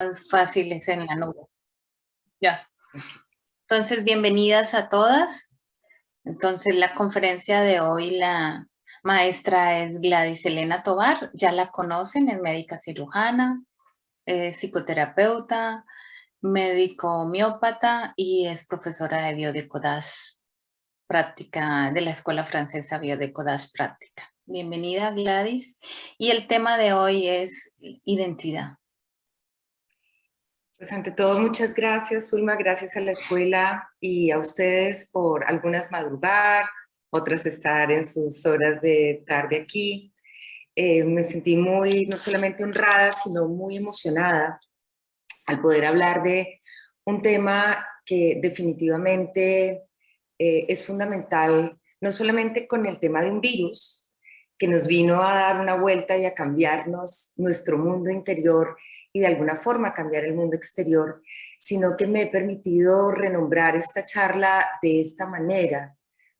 más fáciles en la nube. Ya. Entonces, bienvenidas a todas. Entonces, la conferencia de hoy, la maestra es Gladys Elena Tovar. Ya la conocen, es médica cirujana, es psicoterapeuta, médico homeópata y es profesora de biodecodage práctica de la Escuela Francesa Biodecodage Práctica. Bienvenida, Gladys. Y el tema de hoy es identidad. Pues ante todo, muchas gracias, Zulma, gracias a la escuela y a ustedes por algunas madrugar, otras estar en sus horas de tarde aquí. Me sentí muy, no solamente honrada, sino muy emocionada al poder hablar de un tema que definitivamente es fundamental, no solamente con el tema de un virus, que nos vino a dar una vuelta y a cambiarnos nuestro mundo interior y de alguna forma cambiar el mundo exterior, sino que me he permitido renombrar esta charla de esta manera,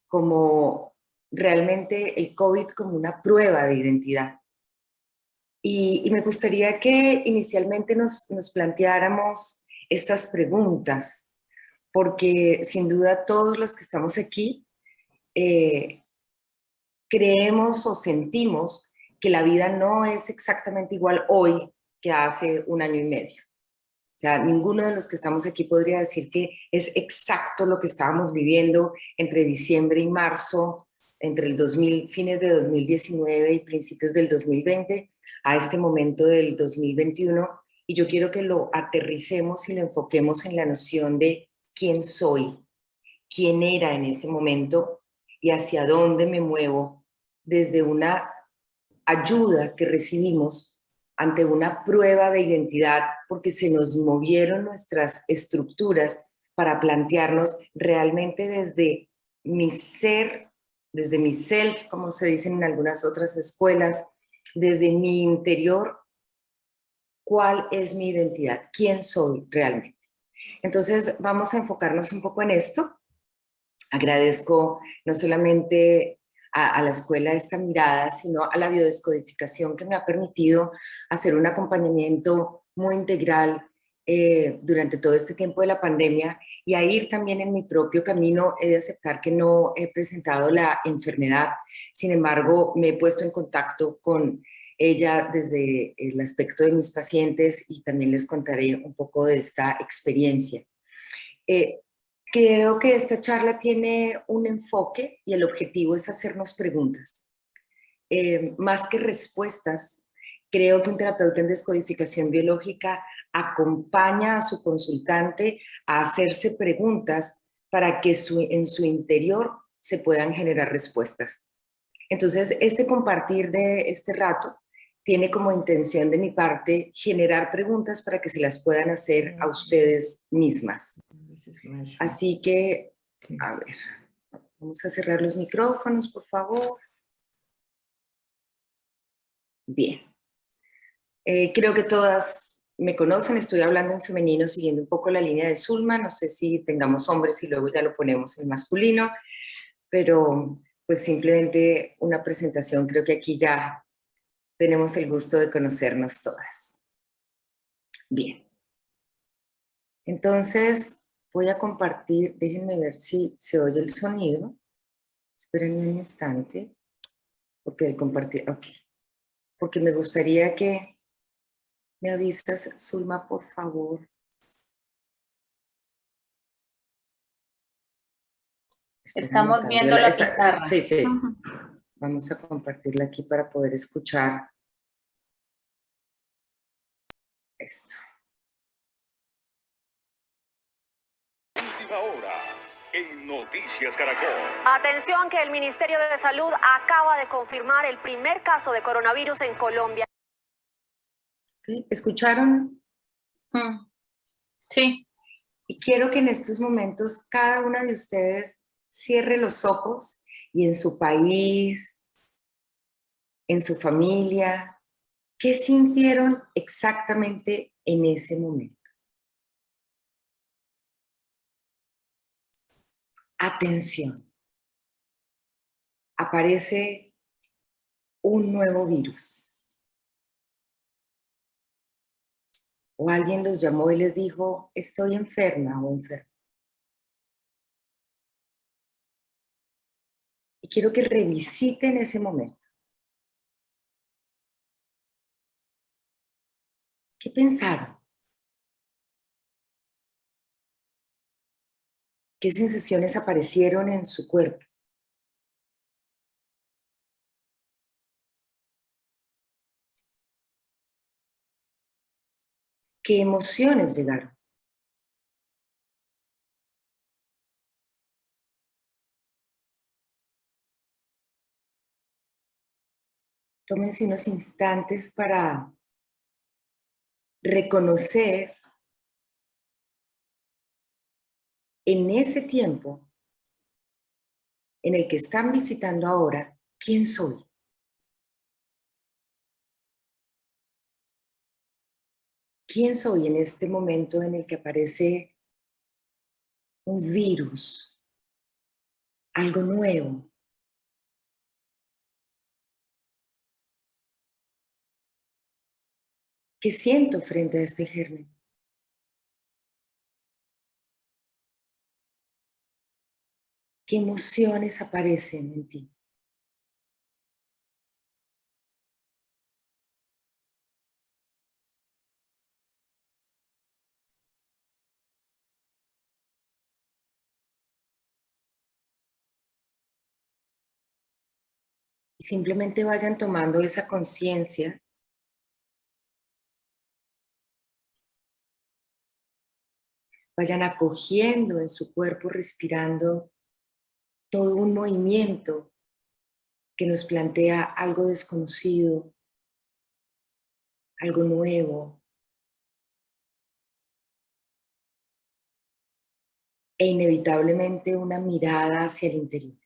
como realmente el COVID como una prueba de identidad. Y me gustaría que inicialmente nos planteáramos estas preguntas, porque sin duda todos los que estamos aquí creemos o sentimos que la vida no es exactamente igual hoy que hace un año y medio. O sea, ninguno de los que estamos aquí podría decir que es exacto lo que estábamos viviendo entre diciembre y marzo, entre el fines de 2019 y principios del 2020, a este momento del 2021. Y yo quiero que lo aterricemos y lo enfoquemos en la noción de quién soy, quién era en ese momento y hacia dónde me muevo desde una ayuda que recibimos ante una prueba de identidad, porque se nos movieron nuestras estructuras para plantearnos realmente desde mi ser, desde mi self, como se dice en algunas otras escuelas, desde mi interior, cuál es mi identidad, quién soy realmente. Entonces vamos a enfocarnos un poco en esto. Agradezco no solamente a la escuela esta mirada, sino a la biodescodificación que me ha permitido hacer un acompañamiento muy integral durante todo este tiempo de la pandemia y a ir también en mi propio camino. He de aceptar que no he presentado la enfermedad, sin embargo me he puesto en contacto con ella desde el aspecto de mis pacientes y también les contaré un poco de esta experiencia. Creo que esta charla tiene un enfoque y el objetivo es hacernos preguntas. Más que respuestas, creo que un terapeuta en descodificación biológica acompaña a su consultante a hacerse preguntas para que en su interior se puedan generar respuestas. Entonces, este compartir de este rato tiene como intención de mi parte generar preguntas para que se las puedan hacer a ustedes mismas. Así que, a ver, vamos a cerrar los micrófonos, por favor. Bien. Creo que todas me conocen, estoy hablando en femenino siguiendo un poco la línea de Zulma, no sé si tengamos hombres y luego ya lo ponemos en masculino, pero pues simplemente una presentación, creo que aquí ya tenemos el gusto de conocernos todas. Bien. Entonces, voy a compartir, déjenme ver si se oye el sonido. Espérenme un instante, porque el compartir, ok. Porque me gustaría que me avisas, Zulma, por favor. Estamos viendo la pizarra. Sí, sí. Vamos a compartirla aquí para poder escuchar esto. Última hora en Noticias Caracol. Atención que el Ministerio de Salud acaba de confirmar el primer caso de coronavirus en Colombia. ¿Escucharon? Sí. Y quiero que en estos momentos cada una de ustedes cierre los ojos y en su país, en su familia, ¿qué sintieron exactamente en ese momento? Atención. Aparece un nuevo virus. o alguien los llamó y les dijo, estoy enferma o enfermo. Y quiero que revisiten ese momento. ¿Qué pensaron? ¿Qué sensaciones aparecieron en su cuerpo? ¿Qué emociones llegaron? Tómense unos instantes para reconocer en ese tiempo en el que están visitando ahora, ¿quién soy? ¿Quién soy en este momento en el que aparece un virus, algo nuevo? ¿Qué siento frente a este germen? ¿Qué emociones aparecen en ti? Y simplemente vayan tomando esa conciencia vayan acogiendo en su cuerpo, respirando todo un movimiento que nos plantea algo desconocido, algo nuevo, e inevitablemente una mirada hacia el interior.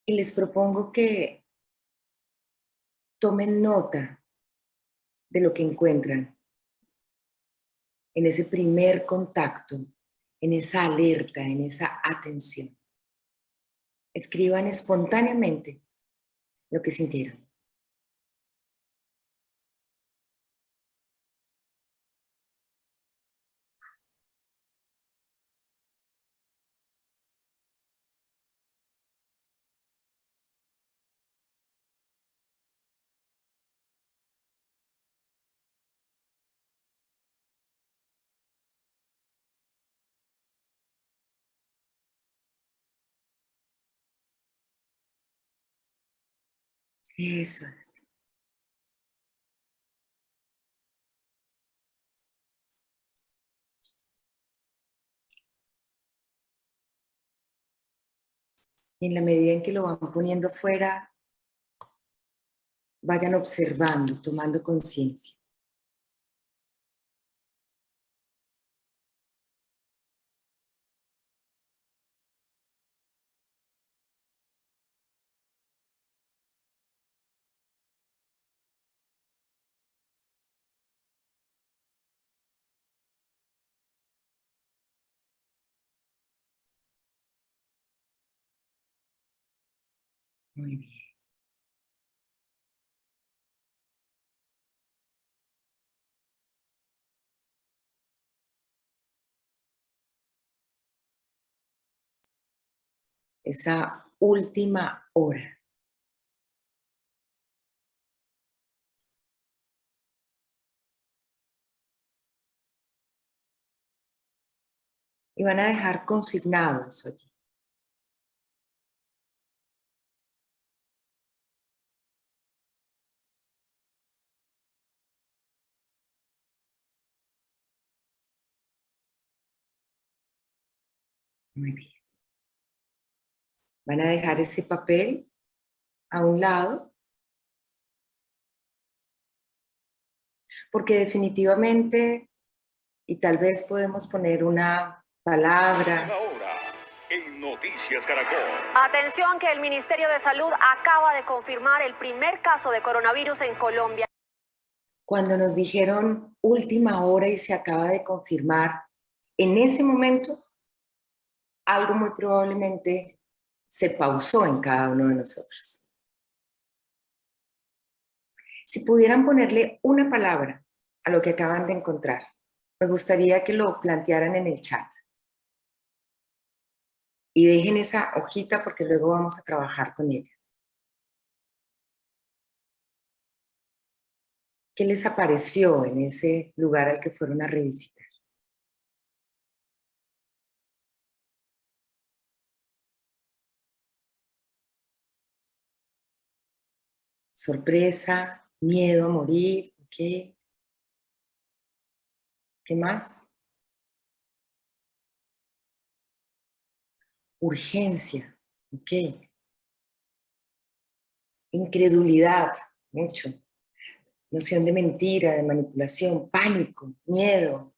Y les propongo que tomen nota de lo que encuentran en ese primer contacto, en esa alerta, en esa atención. Escriban espontáneamente lo que sintieron. Eso es. Y en la medida en que lo van poniendo fuera, vayan observando, tomando conciencia. Muy bien. Esa última hora. Y van a dejar consignado eso allí. Muy bien. Van a dejar ese papel a un lado, porque definitivamente, y tal vez podemos poner una palabra. Ahora, en Noticias Caracol. Atención que el Ministerio de Salud acaba de confirmar el primer caso de coronavirus en Colombia. Cuando nos dijeron última hora y se acaba de confirmar, en ese momento, algo muy probablemente se pausó en cada uno de nosotros. Si pudieran ponerle una palabra a lo que acaban de encontrar, me gustaría que lo plantearan en el chat. Y dejen esa hojita porque luego vamos a trabajar con ella. ¿Qué les apareció en ese lugar al que fueron a revisitar? Sorpresa, miedo a morir, ¿ok? ¿Qué más? Urgencia, ¿ok? Incredulidad, mucho. Noción de mentira, de manipulación, pánico, miedo,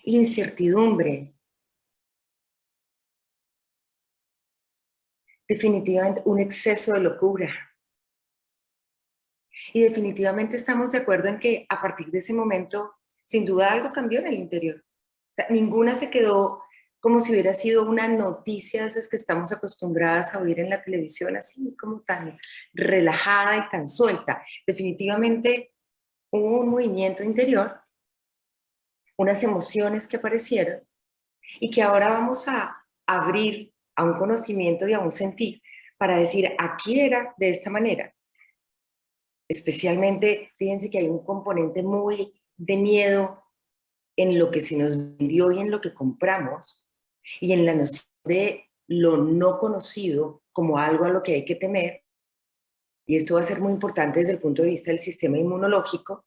incertidumbre. Definitivamente un exceso de locura. Y definitivamente estamos de acuerdo en que a partir de ese momento, sin duda algo cambió en el interior. O sea, ninguna se quedó como si hubiera sido una noticia de esas que estamos acostumbradas a oír en la televisión, así como tan relajada y tan suelta. Definitivamente hubo un movimiento interior, unas emociones que aparecieron y que ahora vamos a abrir a un conocimiento y a un sentir para decir, aquí era de esta manera. Especialmente, fíjense que hay un componente muy de miedo en lo que se nos vendió y en lo que compramos, y en la noción de lo no conocido como algo a lo que hay que temer, y esto va a ser muy importante desde el punto de vista del sistema inmunológico,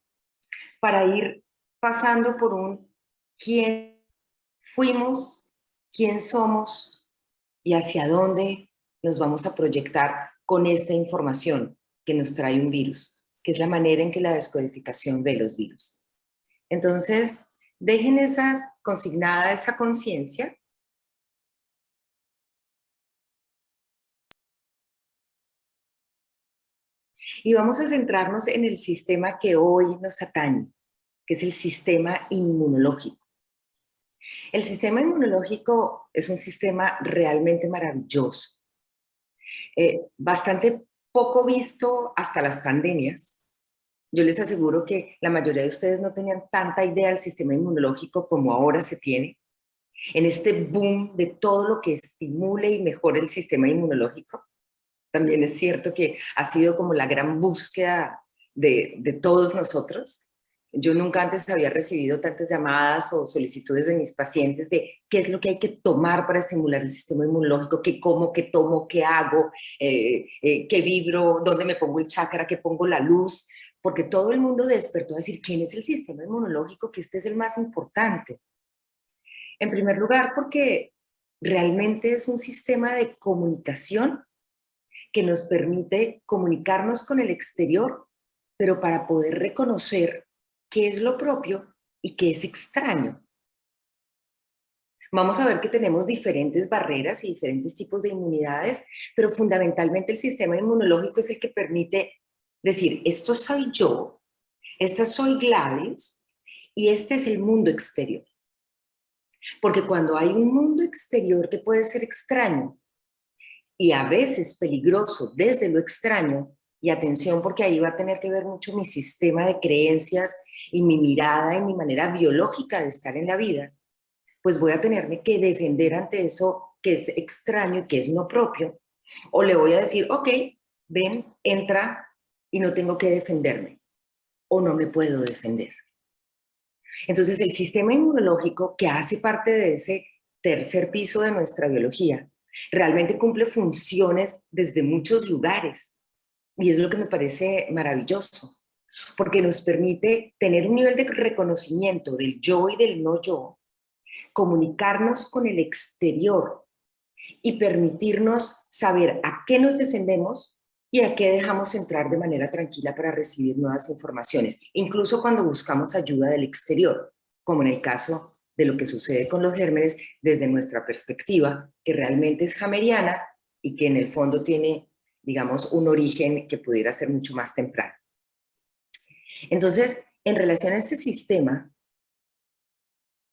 para ir pasando por un quién fuimos, quién somos y hacia dónde nos vamos a proyectar con esta información que nos trae un virus, que es la manera en que la descodificación ve los virus. Entonces, dejen esa consignada, esa conciencia. Y vamos a centrarnos en el sistema que hoy nos atañe, que es el sistema inmunológico. El sistema inmunológico es un sistema realmente maravilloso, bastante poco visto hasta las pandemias. Yo les aseguro que la mayoría de ustedes no tenían tanta idea del sistema inmunológico como ahora se tiene. En este boom de todo lo que estimule y mejore el sistema inmunológico, también es cierto que ha sido como la gran búsqueda de todos nosotros. Yo nunca antes había recibido tantas llamadas o solicitudes de mis pacientes de qué es lo que hay que tomar para estimular el sistema inmunológico, qué como, qué tomo, qué hago, qué vibro, dónde me pongo el chakra, qué pongo la luz, porque todo el mundo despertó a decir quién es el sistema inmunológico, que este es el más importante. En primer lugar, porque realmente es un sistema de comunicación que nos permite comunicarnos con el exterior, pero para poder reconocer qué es lo propio y qué es extraño. Vamos a ver que tenemos diferentes barreras y diferentes tipos de inmunidades, pero fundamentalmente el sistema inmunológico es el que permite decir, esto soy yo, esta soy Gladys y este es el mundo exterior. Porque cuando hay un mundo exterior que puede ser extraño y a veces peligroso desde lo extraño, y atención porque ahí va a tener que ver mucho mi sistema de creencias y mi mirada y mi manera biológica de estar en la vida, pues voy a tenerme que defender ante eso que es extraño y que es no propio, o le voy a decir, ok, ven, entra y no tengo que defenderme, o no me puedo defender. Entonces el sistema inmunológico, que hace parte de ese tercer piso de nuestra biología, realmente cumple funciones desde muchos lugares. Y es lo que me parece maravilloso, porque nos permite tener un nivel de reconocimiento del yo y del no yo, comunicarnos con el exterior y permitirnos saber a qué nos defendemos y a qué dejamos entrar de manera tranquila para recibir nuevas informaciones, incluso cuando buscamos ayuda del exterior, como en el caso de lo que sucede con los gérmenes desde nuestra perspectiva, que realmente es hameriana y que en el fondo tiene, digamos, un origen que pudiera ser mucho más temprano. Entonces, en relación a este sistema,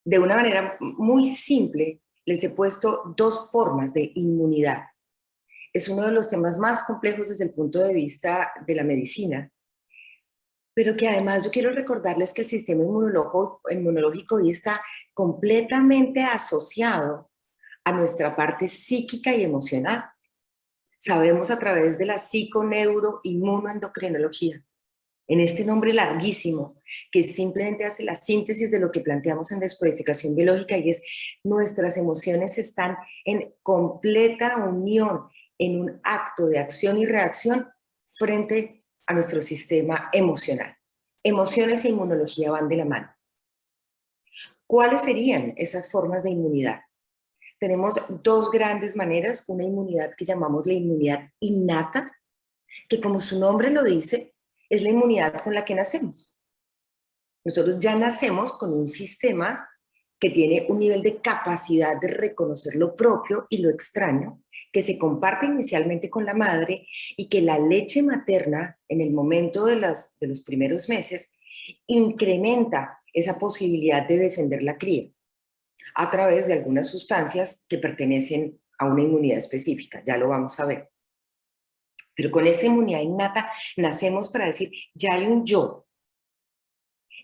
de una manera muy simple, les he puesto dos formas de inmunidad. Es uno de los temas más complejos desde el punto de vista de la medicina, pero que además yo quiero recordarles que el sistema inmunológico hoy está completamente asociado a nuestra parte psíquica y emocional. Sabemos a través de la psiconeuroinmunoendocrinología, en este nombre larguísimo, que simplemente hace la síntesis de lo que planteamos en descodificación biológica, y es: nuestras emociones están en completa unión, en un acto de acción y reacción frente a nuestro sistema emocional. Emociones e inmunología van de la mano. ¿Cuáles serían esas formas de inmunidad? Tenemos dos grandes maneras: una inmunidad que llamamos la inmunidad innata, que, como su nombre lo dice, es la inmunidad con la que nacemos. Nosotros ya nacemos con un sistema que tiene un nivel de capacidad de reconocer lo propio y lo extraño, que se comparte inicialmente con la madre, y que la leche materna, en el momento de los primeros meses, incrementa esa posibilidad de defender la cría a través de algunas sustancias que pertenecen a una inmunidad específica. Ya lo vamos a ver. Pero con esta inmunidad innata nacemos para decir: ya hay un yo.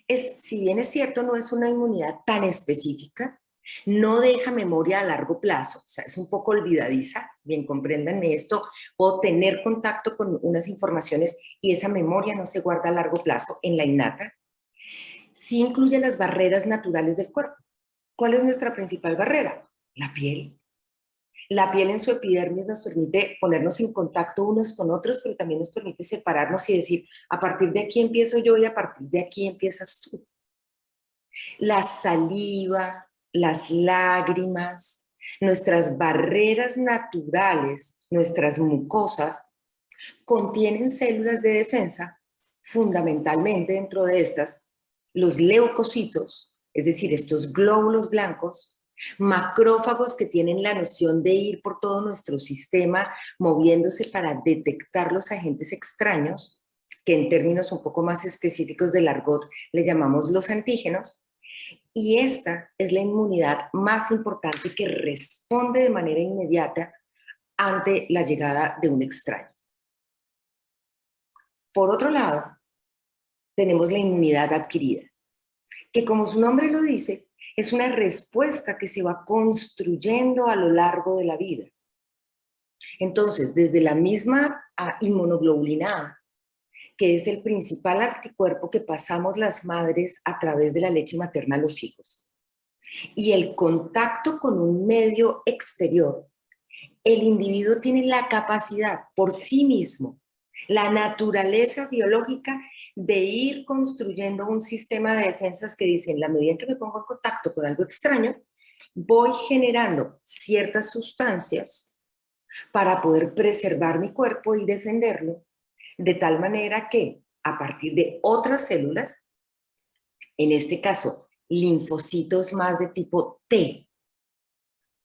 Si bien es cierto, no es una inmunidad tan específica, no deja memoria a largo plazo, o sea, es un poco olvidadiza. Bien, compréndanme esto: puedo tener contacto con unas informaciones y esa memoria no se guarda a largo plazo en la innata. Sí incluye las barreras naturales del cuerpo. ¿Cuál es nuestra principal barrera? La piel. La piel en su epidermis nos permite ponernos en contacto unos con otros, pero también nos permite separarnos y decir: a partir de aquí empiezo yo y a partir de aquí empiezas tú. La saliva, las lágrimas, nuestras barreras naturales, nuestras mucosas, contienen células de defensa, fundamentalmente dentro de estas los leucocitos, es decir, estos glóbulos blancos, macrófagos que tienen la noción de ir por todo nuestro sistema moviéndose para detectar los agentes extraños, que en términos un poco más específicos del argot le llamamos los antígenos. Y esta es la inmunidad más importante, que responde de manera inmediata ante la llegada de un extraño. Por otro lado, tenemos la inmunidad adquirida, que, como su nombre lo dice, es una respuesta que se va construyendo a lo largo de la vida. Entonces, desde la misma inmunoglobulina A, que es el principal anticuerpo que pasamos las madres a través de la leche materna a los hijos, y el contacto con un medio exterior, el individuo tiene la capacidad por sí mismo, la naturaleza biológica, de ir construyendo un sistema de defensas que dice: en la medida en que me pongo en contacto con algo extraño, voy generando ciertas sustancias para poder preservar mi cuerpo y defenderlo, de tal manera que a partir de otras células, en este caso linfocitos más de tipo T,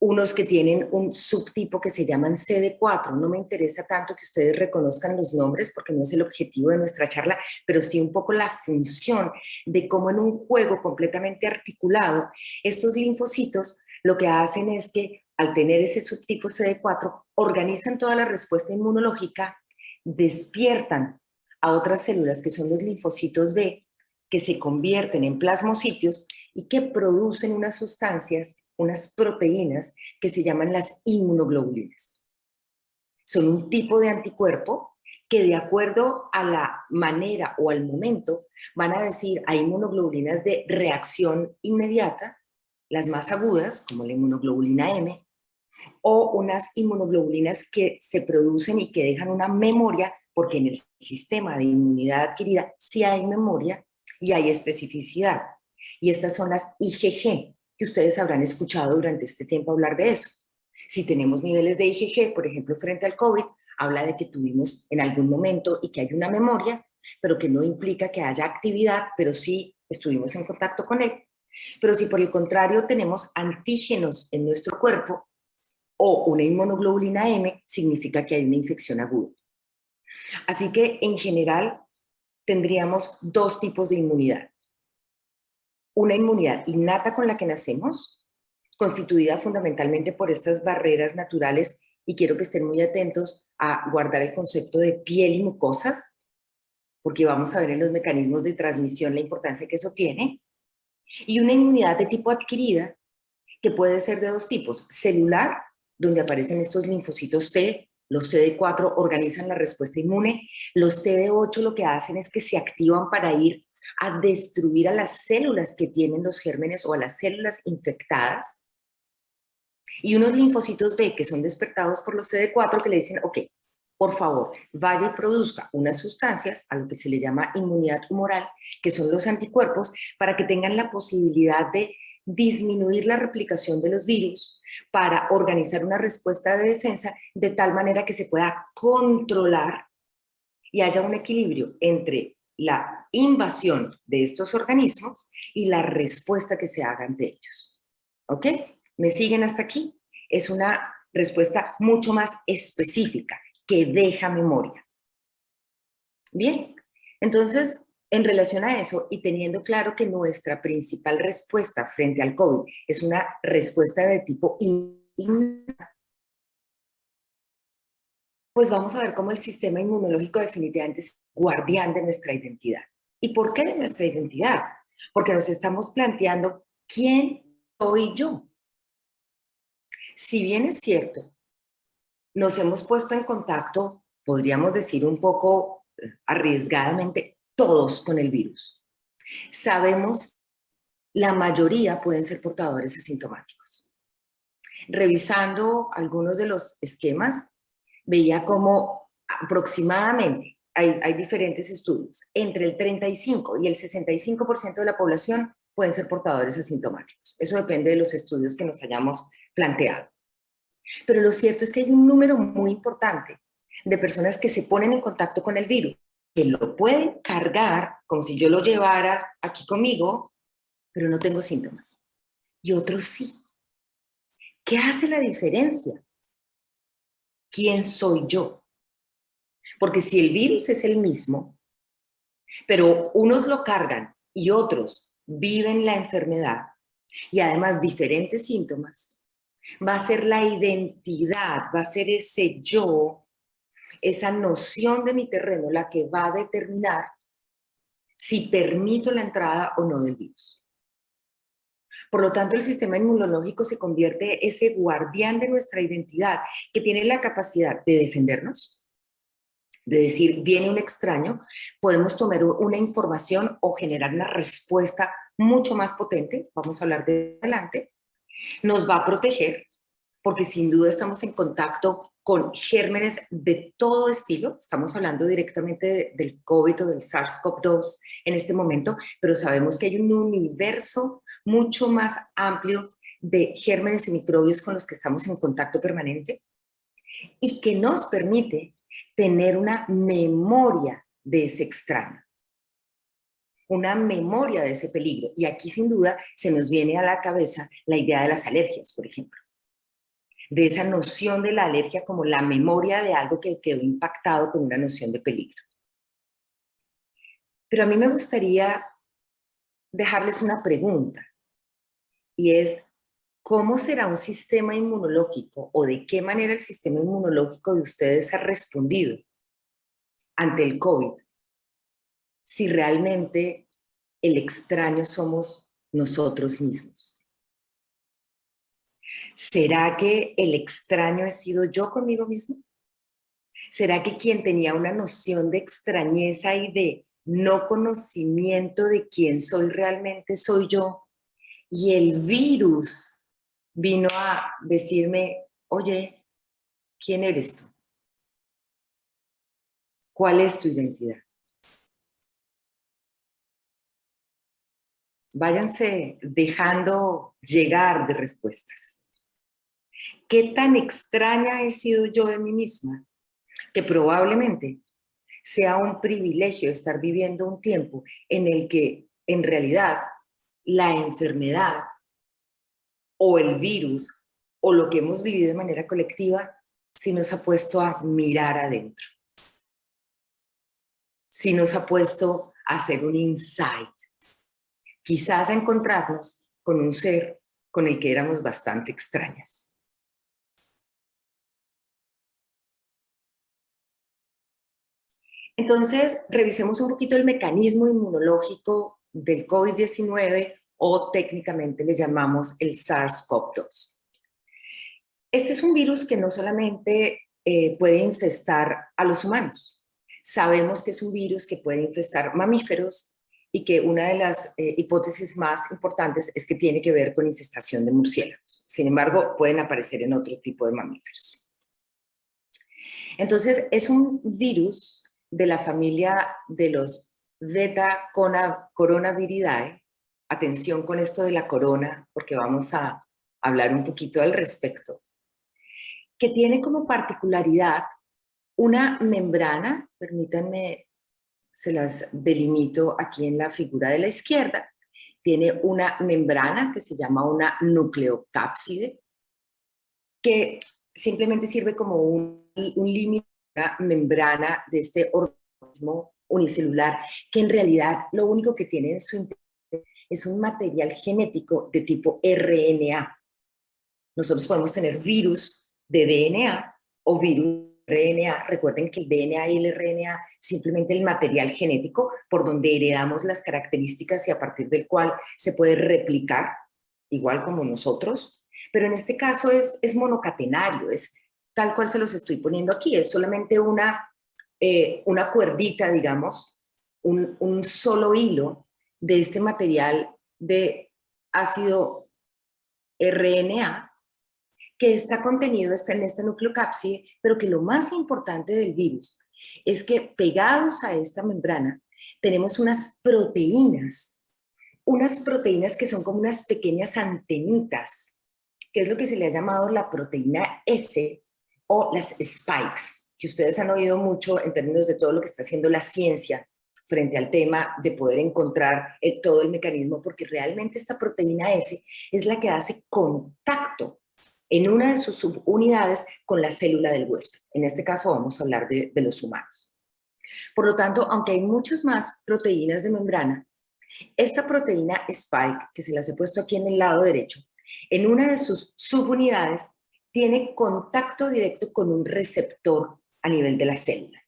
unos que tienen un subtipo que se llaman CD4. No me interesa tanto que ustedes reconozcan los nombres porque no es el objetivo de nuestra charla, pero sí un poco la función de cómo en un juego completamente articulado, estos linfocitos lo que hacen es que, al tener ese subtipo CD4, organizan toda la respuesta inmunológica, despiertan a otras células que son los linfocitos B, que se convierten en plasmocitos y que producen unas sustancias, unas proteínas que se llaman las inmunoglobulinas. Son un tipo de anticuerpo que, de acuerdo a la manera o al momento, van a decir: hay inmunoglobulinas de reacción inmediata, las más agudas, como la inmunoglobulina M, o unas inmunoglobulinas que se producen y que dejan una memoria, porque en el sistema de inmunidad adquirida sí hay memoria y hay especificidad. Y estas son las IgG, que ustedes habrán escuchado durante este tiempo hablar de eso. Si tenemos niveles de IgG, por ejemplo, frente al COVID, habla de que tuvimos en algún momento y que hay una memoria, pero que no implica que haya actividad, pero sí estuvimos en contacto con él. Pero si por el contrario tenemos antígenos en nuestro cuerpo o una inmunoglobulina M, significa que hay una infección aguda. Así que, en general, tendríamos dos tipos de inmunidad. una inmunidad innata con la que nacemos, constituida fundamentalmente por estas barreras naturales, y quiero que estén muy atentos a guardar el concepto de piel y mucosas, porque vamos a ver en los mecanismos de transmisión la importancia que eso tiene, y una inmunidad de tipo adquirida, que puede ser de dos tipos: celular, donde aparecen estos linfocitos T, los CD4 organizan la respuesta inmune, los CD8 lo que hacen es que se activan para ir a destruir a las células que tienen los gérmenes o a las células infectadas, y unos linfocitos B que son despertados por los CD4 que le dicen, ok, por favor, vaya y produzca unas sustancias, a lo que se le llama inmunidad humoral, que son los anticuerpos, para que tengan la posibilidad de disminuir la replicación de los virus, para organizar una respuesta de defensa de tal manera que se pueda controlar y haya un equilibrio entre la invasión de estos organismos y la respuesta que se haga ante ellos. ¿Ok? ¿Me siguen hasta aquí? Es una respuesta mucho más específica, que deja memoria. Bien, entonces, en relación a eso, y teniendo claro que nuestra principal respuesta frente al COVID es una respuesta de tipo innata, pues vamos a ver cómo el sistema inmunológico definitivamente es guardián de nuestra identidad. ¿Y por qué de nuestra identidad? Porque nos estamos planteando quién soy yo. Si bien es cierto, nos hemos puesto en contacto, podríamos decir un poco arriesgadamente, todos con el virus. Sabemos, la mayoría pueden ser portadores asintomáticos. Revisando algunos de los esquemas, veía como aproximadamente, hay diferentes estudios, entre el 35 y el 65% de la población pueden ser portadores asintomáticos. Eso depende de los estudios que nos hayamos planteado. Pero lo cierto es que hay un número muy importante de personas que se ponen en contacto con el virus, que lo pueden cargar como si yo lo llevara aquí conmigo, pero no tengo síntomas. Y otros sí. ¿Qué hace la diferencia? ¿Quién soy yo? Porque si el virus es el mismo, pero unos lo cargan y otros viven la enfermedad y además diferentes síntomas, va a ser la identidad, va a ser ese yo, esa noción de mi terreno la que va a determinar si permito la entrada o no del virus. Por lo tanto, el sistema inmunológico se convierte en ese guardián de nuestra identidad, que tiene la capacidad de defendernos, de decir, viene un extraño, podemos tomar una información o generar una respuesta mucho más potente, vamos a hablar de adelante, nos va a proteger, porque sin duda estamos en contacto con gérmenes de todo estilo, estamos hablando directamente del COVID o del SARS-CoV-2 en este momento, pero sabemos que hay un universo mucho más amplio de gérmenes y microbios con los que estamos en contacto permanente y que nos permite tener una memoria de ese extraño, una memoria de ese peligro. Y aquí sin duda se nos viene a la cabeza la idea de las alergias, por ejemplo, de esa noción de la alergia como la memoria de algo que quedó impactado con una noción de peligro. Pero a mí me gustaría dejarles una pregunta, y es, ¿cómo será un sistema inmunológico o de qué manera el sistema inmunológico de ustedes ha respondido ante el COVID si realmente el extraño somos nosotros mismos? ¿Será que el extraño he sido yo conmigo mismo? ¿Será que quien tenía una noción de extrañeza y de no conocimiento de quién soy realmente soy yo? Y el virus vino a decirme, oye, ¿quién eres tú? ¿Cuál es tu identidad? Váyanse dejando llegar de respuestas. ¿Qué tan extraña he sido yo de mí misma? Que probablemente sea un privilegio estar viviendo un tiempo en el que, en realidad, la enfermedad o el virus o lo que hemos vivido de manera colectiva sí nos ha puesto a mirar adentro. Sí nos ha puesto a hacer un insight. quizás a encontrarnos con un ser con el que éramos bastante extrañas. Entonces, revisemos un poquito el mecanismo inmunológico del COVID-19, o técnicamente le llamamos el SARS-CoV-2. Este es un virus que no solamente puede infestar a los humanos. Sabemos que es un virus que puede infestar mamíferos y que una de las hipótesis más importantes es que tiene que ver con infestación de murciélagos. Sin embargo, pueden aparecer en otro tipo de mamíferos. Entonces, es un virus de la familia de los Beta-Coronaviridae. Atención con esto de la corona, porque vamos a hablar un poquito al respecto, que tiene como particularidad una membrana, permítanme, se las delimito aquí en la figura de la izquierda, tiene una membrana que se llama una nucleocápside, que simplemente sirve como un límite, una membrana de este organismo unicelular, que en realidad lo único que tiene en su interior es un material genético de tipo RNA. Nosotros podemos tener virus de DNA o virus de RNA. Recuerden que el DNA y el RNA simplemente el material genético por donde heredamos las características y a partir del cual se puede replicar, igual como nosotros. Pero en este caso es monocatenario, es tal cual se los estoy poniendo aquí. Es solamente una cuerdita, digamos, un solo hilo de este material de ácido RNA que está contenido en esta nucleocápside, pero que lo más importante del virus es que pegados a esta membrana tenemos unas proteínas que son como unas pequeñas antenitas, que es lo que se le ha llamado la proteína S o las spikes, que ustedes han oído mucho en términos de todo lo que está haciendo la ciencia frente al tema de poder encontrar todo el mecanismo, porque realmente esta proteína S es la que hace contacto en una de sus subunidades con la célula del huésped. En este caso vamos a hablar de los humanos. Por lo tanto, aunque hay muchas más proteínas de membrana, esta proteína Spike, que se las he puesto aquí en el lado derecho, en una de sus subunidades tiene contacto directo con un receptor a nivel de la célula.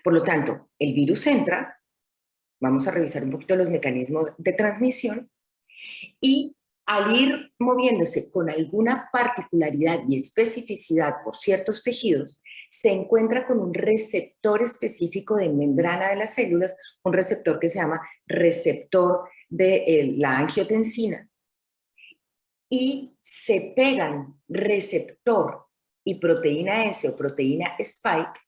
Por lo tanto, el virus entra, vamos a revisar un poquito los mecanismos de transmisión, y al ir moviéndose con alguna particularidad y especificidad por ciertos tejidos, se encuentra con un receptor específico de membrana de las células, un receptor que se llama receptor de la angiotensina, y se pegan receptor y proteína S o proteína Spike.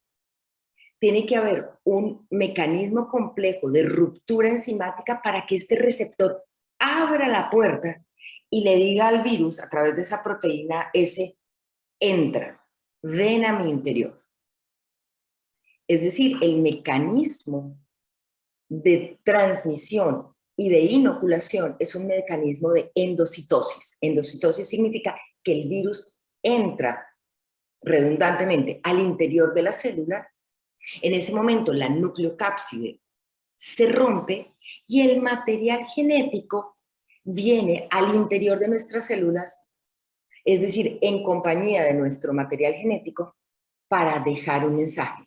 Tiene que haber un mecanismo complejo de ruptura enzimática para que este receptor abra la puerta y le diga al virus a través de esa proteína S, entra, ven a mi interior. Es decir, el mecanismo de transmisión y de inoculación es un mecanismo de endocitosis. Endocitosis significa que el virus entra redundantemente al interior de la célula. En ese momento la nucleocápside se rompe y el material genético viene al interior de nuestras células, es decir, en compañía de nuestro material genético, para dejar un mensaje.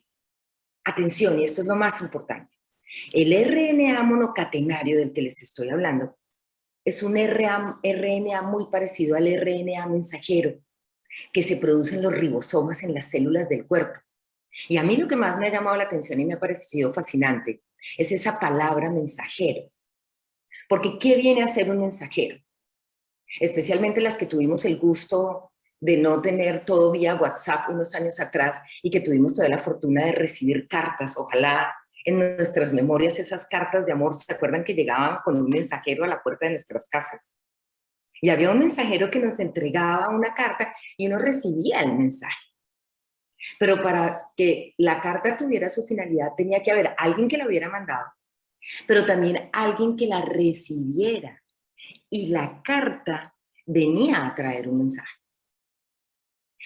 Atención, y esto es lo más importante. El RNA monocatenario del que les estoy hablando es un RNA muy parecido al RNA mensajero que se produce en los ribosomas en las células del cuerpo. Y a mí lo que más me ha llamado la atención y me ha parecido fascinante es esa palabra mensajero. Porque ¿qué viene a ser un mensajero? Especialmente las que tuvimos el gusto de no tener todo vía WhatsApp unos años atrás y que tuvimos toda la fortuna de recibir cartas. Ojalá en nuestras memorias esas cartas de amor, ¿se acuerdan que llegaban con un mensajero a la puerta de nuestras casas? Y había un mensajero que nos entregaba una carta y uno recibía el mensaje. Pero para que la carta tuviera su finalidad tenía que haber alguien que la hubiera mandado, pero también alguien que la recibiera. Y la carta venía a traer un mensaje.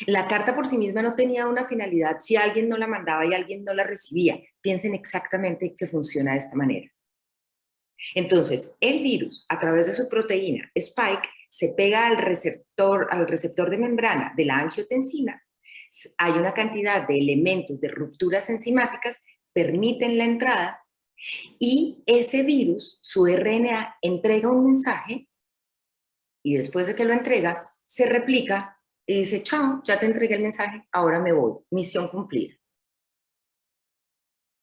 La carta por sí misma no tenía una finalidad si alguien no la mandaba y alguien no la recibía. Piensen exactamente que funciona de esta manera. Entonces, el virus, a través de su proteína Spike, se pega al receptor de membrana de la angiotensina. Hay una cantidad de elementos de rupturas enzimáticas, permiten la entrada, y ese virus, su RNA, entrega un mensaje, y después de que lo entrega, se replica y dice, chao, ya te entregué el mensaje, ahora me voy, misión cumplida.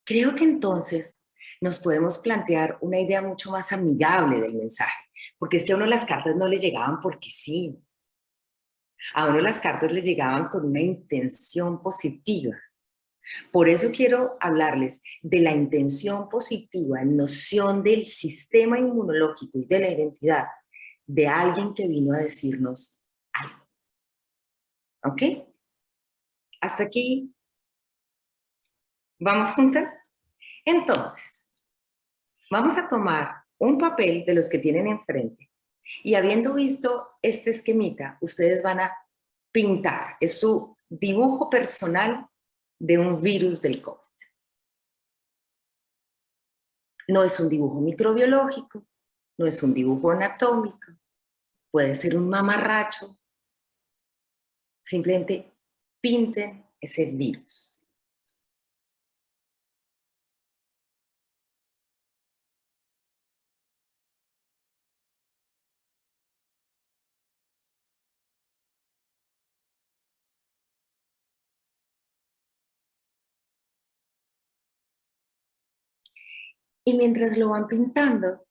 Creo que entonces nos podemos plantear una idea mucho más amigable del mensaje, porque es que a uno las cartas no le llegaban porque sí, a uno las cartas le llegaban con una intención positiva. Por eso quiero hablarles de la intención positiva en noción del sistema inmunológico y de la identidad de alguien que vino a decirnos algo. ¿Ok? Hasta aquí. ¿Vamos juntas? Entonces, vamos a tomar un papel de los que tienen enfrente y habiendo visto este esquemita, ustedes van a pintar. Es su dibujo personal de un virus del COVID. No es un dibujo microbiológico, no es un dibujo anatómico, puede ser un mamarracho. Simplemente pinten ese virus. Y mientras lo van pintando,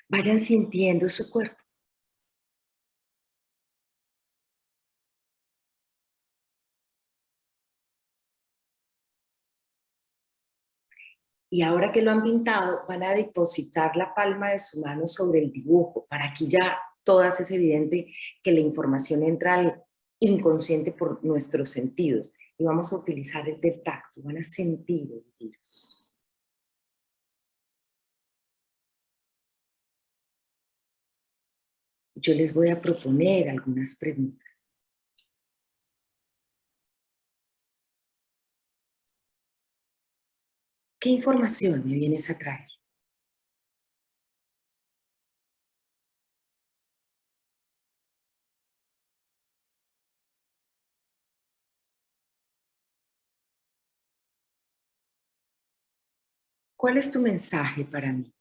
vayan sintiendo su cuerpo. Y ahora que lo han pintado, van a depositar la palma de su mano sobre el dibujo, para que ya todas es evidente que la información entra al inconsciente por nuestros sentidos. Y vamos a utilizar el del tacto, van a sentir el virus. Yo les voy a proponer algunas preguntas. ¿Qué información me vienes a traer? ¿Cuál es tu mensaje para mí?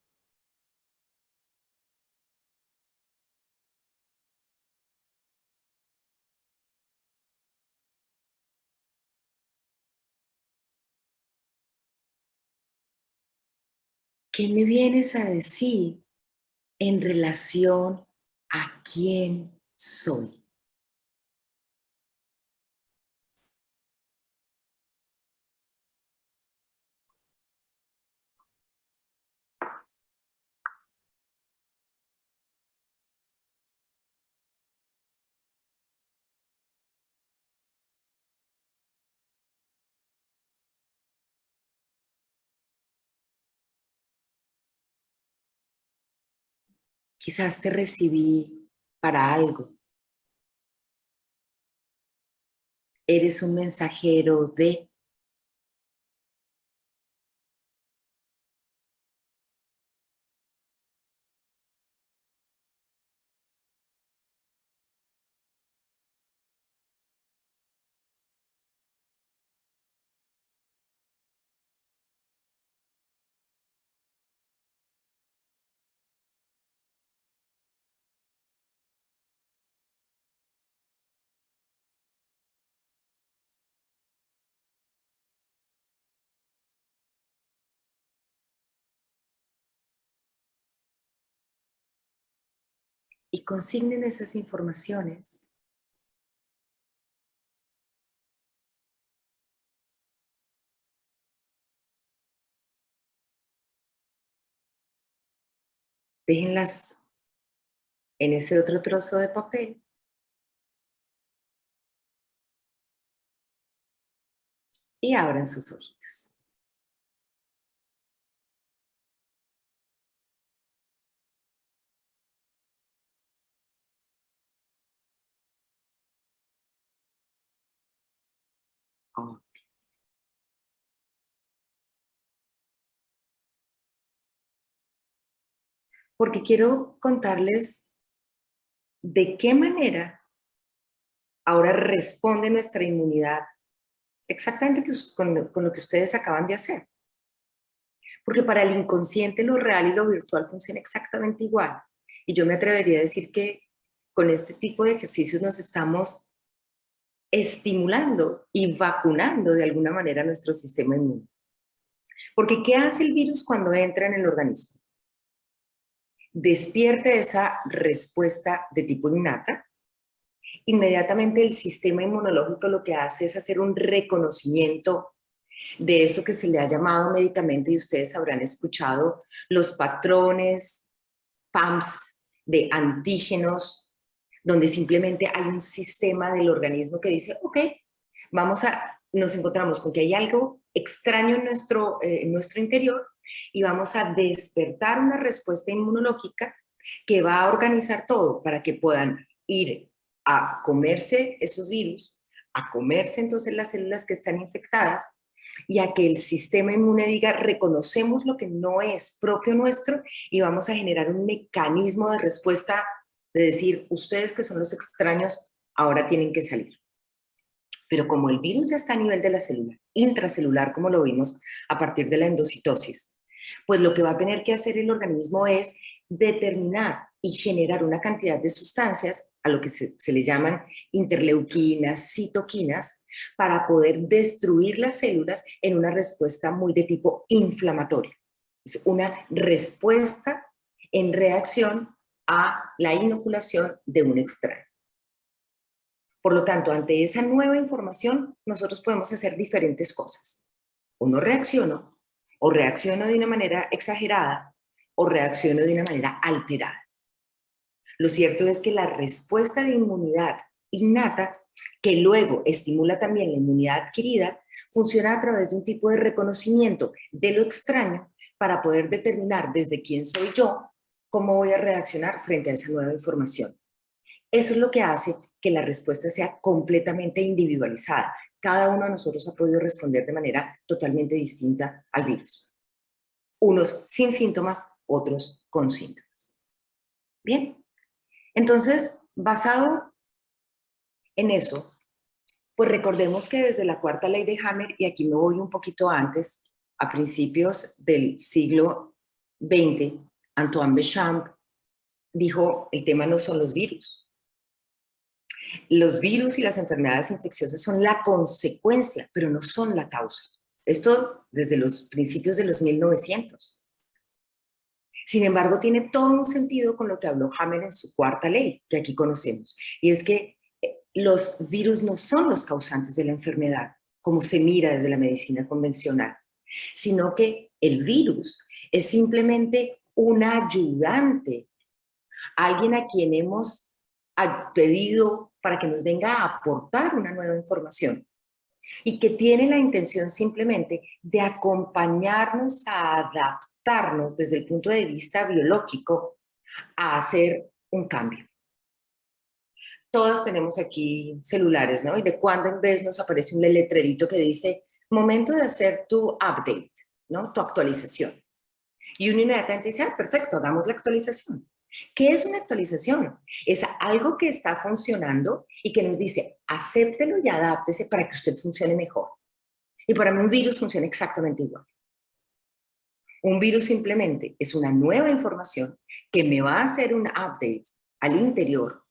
¿Qué me vienes a decir en relación a quién soy? Quizás te recibí para algo. Eres un mensajero de... Y consignen esas informaciones. Déjenlas en ese otro trozo de papel. Y abran sus ojitos. Ok. Porque quiero contarles de qué manera ahora responde nuestra inmunidad exactamente con lo que ustedes acaban de hacer. Porque para el inconsciente lo real y lo virtual funciona exactamente igual. Y yo me atrevería a decir que con este tipo de ejercicios nos estamos estimulando y vacunando de alguna manera nuestro sistema inmune. Porque ¿qué hace el virus cuando entra en el organismo? Despierta esa respuesta de tipo innata. Inmediatamente el sistema inmunológico lo que hace es hacer un reconocimiento de eso que se le ha llamado médicamente, y ustedes habrán escuchado los patrones PAMS de antígenos, donde simplemente hay un sistema del organismo que dice, ok, nos encontramos con que hay algo extraño en nuestro interior y vamos a despertar una respuesta inmunológica que va a organizar todo para que puedan ir a comerse esos virus, a comerse entonces las células que están infectadas y a que el sistema inmune diga, reconocemos lo que no es propio nuestro y vamos a generar un mecanismo de respuesta de decir, ustedes que son los extraños, ahora tienen que salir. Pero como el virus ya está a nivel de la célula, intracelular, como lo vimos a partir de la endocitosis, pues lo que va a tener que hacer el organismo es determinar y generar una cantidad de sustancias, a lo que se le llaman interleuquinas, citoquinas, para poder destruir las células en una respuesta muy de tipo inflamatorio. Es una respuesta en reacción a la inoculación de un extraño. Por lo tanto, ante esa nueva información, nosotros podemos hacer diferentes cosas. O no reacciono, o reacciono de una manera exagerada, o reacciono de una manera alterada. Lo cierto es que la respuesta de inmunidad innata, que luego estimula también la inmunidad adquirida, funciona a través de un tipo de reconocimiento de lo extraño para poder determinar desde quién soy yo, cómo voy a reaccionar frente a esa nueva información. Eso es lo que hace que la respuesta sea completamente individualizada. Cada uno de nosotros ha podido responder de manera totalmente distinta al virus. Unos sin síntomas, otros con síntomas. Bien, entonces, basado en eso, pues recordemos que desde la cuarta ley de Hammer, y aquí me voy un poquito antes, a principios del siglo XX, Antoine Béchamp dijo, el tema no son los virus. Los virus y las enfermedades infecciosas son la consecuencia, pero no son la causa. Esto desde los principios de los 1900. Sin embargo, tiene todo un sentido con lo que habló Hammer en su cuarta ley, que aquí conocemos, y es que los virus no son los causantes de la enfermedad, como se mira desde la medicina convencional, sino que el virus es simplemente un ayudante, alguien a quien hemos pedido para que nos venga a aportar una nueva información y que tiene la intención simplemente de acompañarnos a adaptarnos desde el punto de vista biológico a hacer un cambio. Todos tenemos aquí celulares, ¿no? Y de cuando en vez nos aparece un letrerito que dice, momento de hacer tu update, ¿no? Tu actualización. Y uno inmediatamente dice, ah, perfecto, hagamos la actualización. ¿Qué es una actualización? Es algo que está funcionando y que nos dice, acéptelo y adáptese para que usted funcione mejor. Y para mí un virus funciona exactamente igual. Un virus simplemente es una nueva información que me va a hacer un update al interior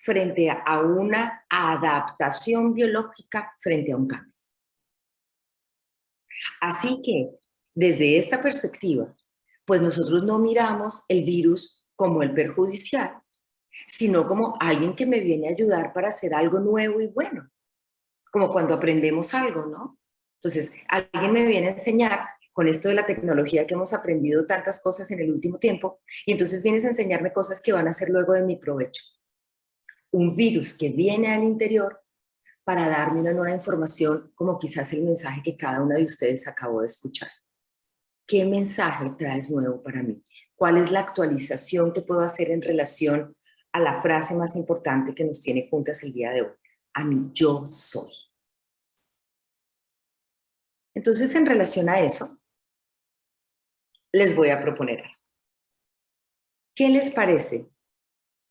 frente a una adaptación biológica frente a un cambio. Así que, desde esta perspectiva, pues nosotros no miramos el virus como el perjudicial, sino como alguien que me viene a ayudar para hacer algo nuevo y bueno, como cuando aprendemos algo, ¿no? Entonces, alguien me viene a enseñar con esto de la tecnología que hemos aprendido tantas cosas en el último tiempo, y entonces vienes a enseñarme cosas que van a ser luego de mi provecho. Un virus que viene al interior para darme una nueva información, como quizás el mensaje que cada una de ustedes acabó de escuchar. ¿Qué mensaje traes nuevo para mí? ¿Cuál es la actualización que puedo hacer en relación a la frase más importante que nos tiene juntas el día de hoy? A mi yo soy. Entonces, en relación a eso, les voy a proponer algo. ¿Qué les parece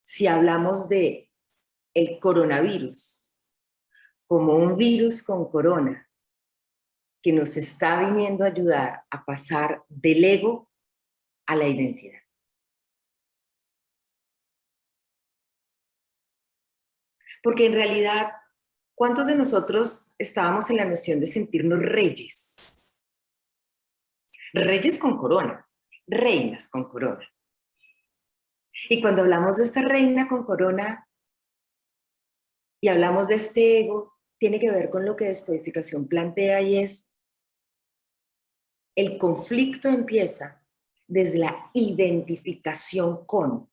si hablamos de el coronavirus como un virus con corona que nos está viniendo a ayudar a pasar del ego a la identidad? Porque en realidad, ¿cuántos de nosotros estábamos en la noción de sentirnos reyes? Reyes con corona, reinas con corona. Y cuando hablamos de esta reina con corona y hablamos de este ego, tiene que ver con lo que descodificación plantea, y es el conflicto empieza desde la identificación con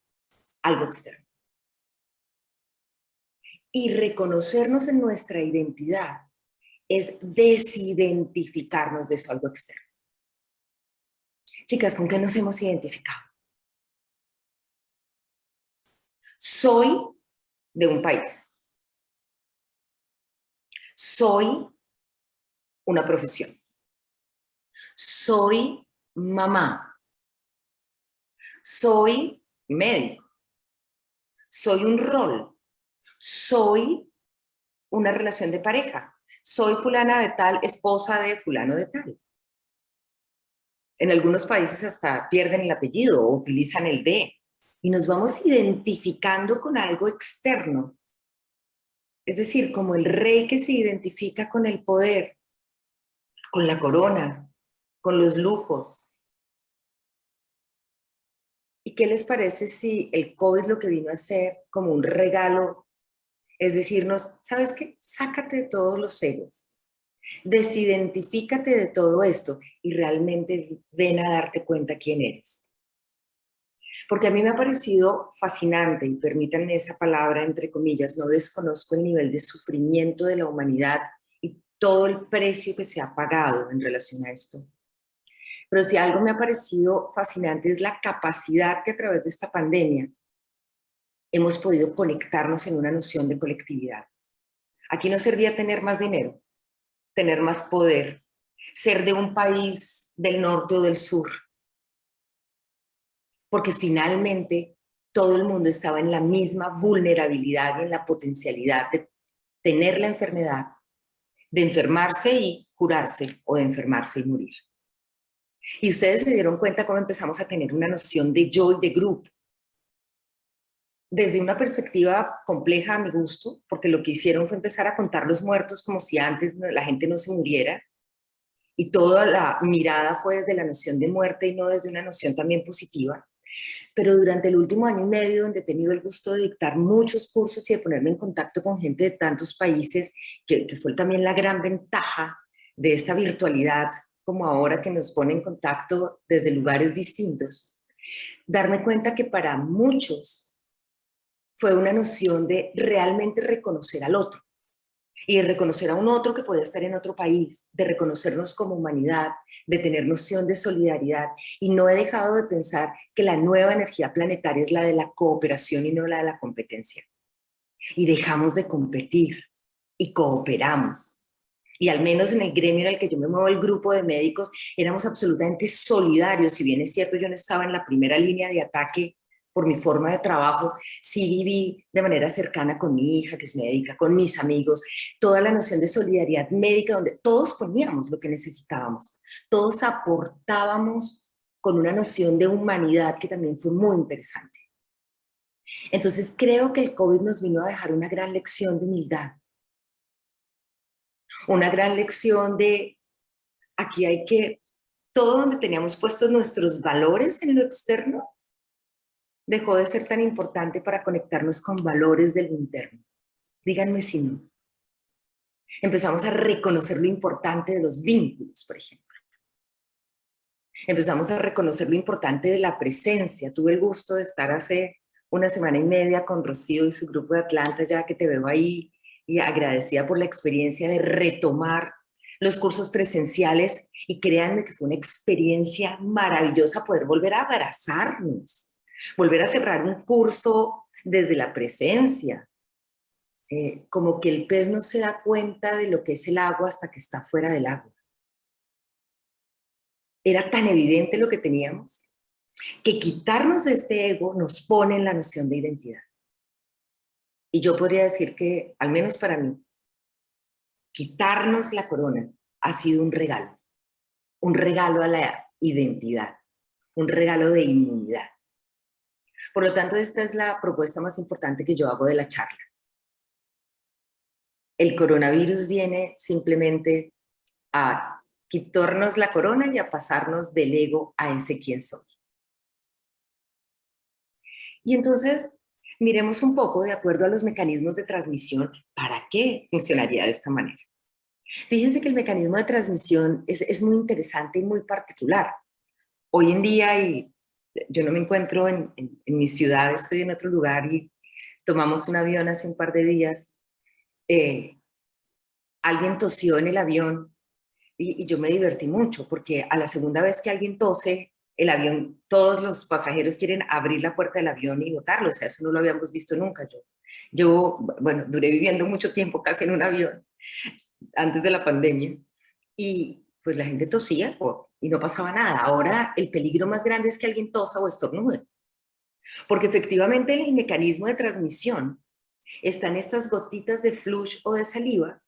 algo externo. Y reconocernos en nuestra identidad es desidentificarnos de eso algo externo. Chicas, ¿con qué nos hemos identificado? Soy de un país. Soy una profesión. Soy mamá. Soy médico. Soy un rol. Soy una relación de pareja. Soy fulana de tal, esposa de fulano de tal. En algunos países hasta pierden el apellido o utilizan el de. Y nos vamos identificando con algo externo. Es decir, como el rey que se identifica con el poder, con la corona, con los lujos. ¿Y qué les parece si el COVID lo que vino a hacer como un regalo es decirnos, ¿sabes qué? Sácate de todos los egos, desidentifícate de todo esto y realmente ven a darte cuenta quién eres? Porque a mí me ha parecido fascinante, y permítanme esa palabra entre comillas, no desconozco el nivel de sufrimiento de la humanidad y todo el precio que se ha pagado en relación a esto. Pero si algo me ha parecido fascinante es la capacidad que a través de esta pandemia hemos podido conectarnos en una noción de colectividad. Aquí no servía tener más dinero, tener más poder, ser de un país del norte o del sur, porque finalmente todo el mundo estaba en la misma vulnerabilidad y en la potencialidad de tener la enfermedad, de enfermarse y curarse o de enfermarse y morir. Y ustedes se dieron cuenta cómo empezamos a tener una noción de yo y de grupo, desde una perspectiva compleja a mi gusto, porque lo que hicieron fue empezar a contar los muertos como si antes la gente no se muriera, y toda la mirada fue desde la noción de muerte y no desde una noción también positiva. Pero durante el último año y medio, donde he tenido el gusto de dictar muchos cursos y de ponerme en contacto con gente de tantos países, que fue también la gran ventaja de esta virtualidad, como ahora que nos pone en contacto desde lugares distintos, darme cuenta que para muchos fue una noción de realmente reconocer al otro, y de reconocer a un otro que puede estar en otro país, de reconocernos como humanidad, de tener noción de solidaridad. Y no he dejado de pensar que la nueva energía planetaria es la de la cooperación y no la de la competencia. Y dejamos de competir y cooperamos. Y al menos en el gremio en el que yo me muevo, el grupo de médicos, éramos absolutamente solidarios. Si bien es cierto, yo no estaba en la primera línea de ataque por mi forma de trabajo, sí viví de manera cercana con mi hija, que es médica, con mis amigos, toda la noción de solidaridad médica, donde todos poníamos lo que necesitábamos, todos aportábamos con una noción de humanidad que también fue muy interesante. Entonces creo que el COVID nos vino a dejar una gran lección de humildad, una gran lección de aquí hay que, todo donde teníamos puestos nuestros valores en lo externo, dejó de ser tan importante para conectarnos con valores del interno. Díganme si no. Empezamos a reconocer lo importante de los vínculos, por ejemplo. Empezamos a reconocer lo importante de la presencia. Tuve el gusto de estar hace una semana y media con Rocío y su grupo de Atlanta, ya que te veo ahí, y agradecida por la experiencia de retomar los cursos presenciales, y créanme que fue una experiencia maravillosa poder volver a abrazarnos, volver a cerrar un curso desde la presencia, como que el pez no se da cuenta de lo que es el agua hasta que está fuera del agua. Era tan evidente lo que teníamos. que quitarnos de este ego nos pone en la noción de identidad. Y yo podría decir que, al menos para mí, quitarnos la corona ha sido un regalo a la identidad, un regalo de inmunidad. Por lo tanto, esta es la propuesta más importante que yo hago de la charla. El coronavirus viene simplemente a quitarnos la corona y a pasarnos del ego a ese quién soy. Y entonces, miremos un poco, de acuerdo a los mecanismos de transmisión, ¿para qué funcionaría de esta manera? Fíjense que el mecanismo de transmisión es muy interesante y muy particular. Hoy en día, y yo no me encuentro en mi ciudad, estoy en otro lugar y tomamos un avión hace un par de días. Alguien tosió en el avión y yo me divertí mucho porque a la segunda vez que alguien tose, el avión, todos los pasajeros quieren abrir la puerta del avión y botarlo. O sea, eso no lo habíamos visto nunca. Yo, bueno, duré viviendo mucho tiempo casi en un avión antes de la pandemia y pues la gente tosía y no pasaba nada. Ahora el peligro más grande es que alguien tosa o estornude, porque efectivamente el mecanismo de transmisión está en estas gotitas de flush o de saliva,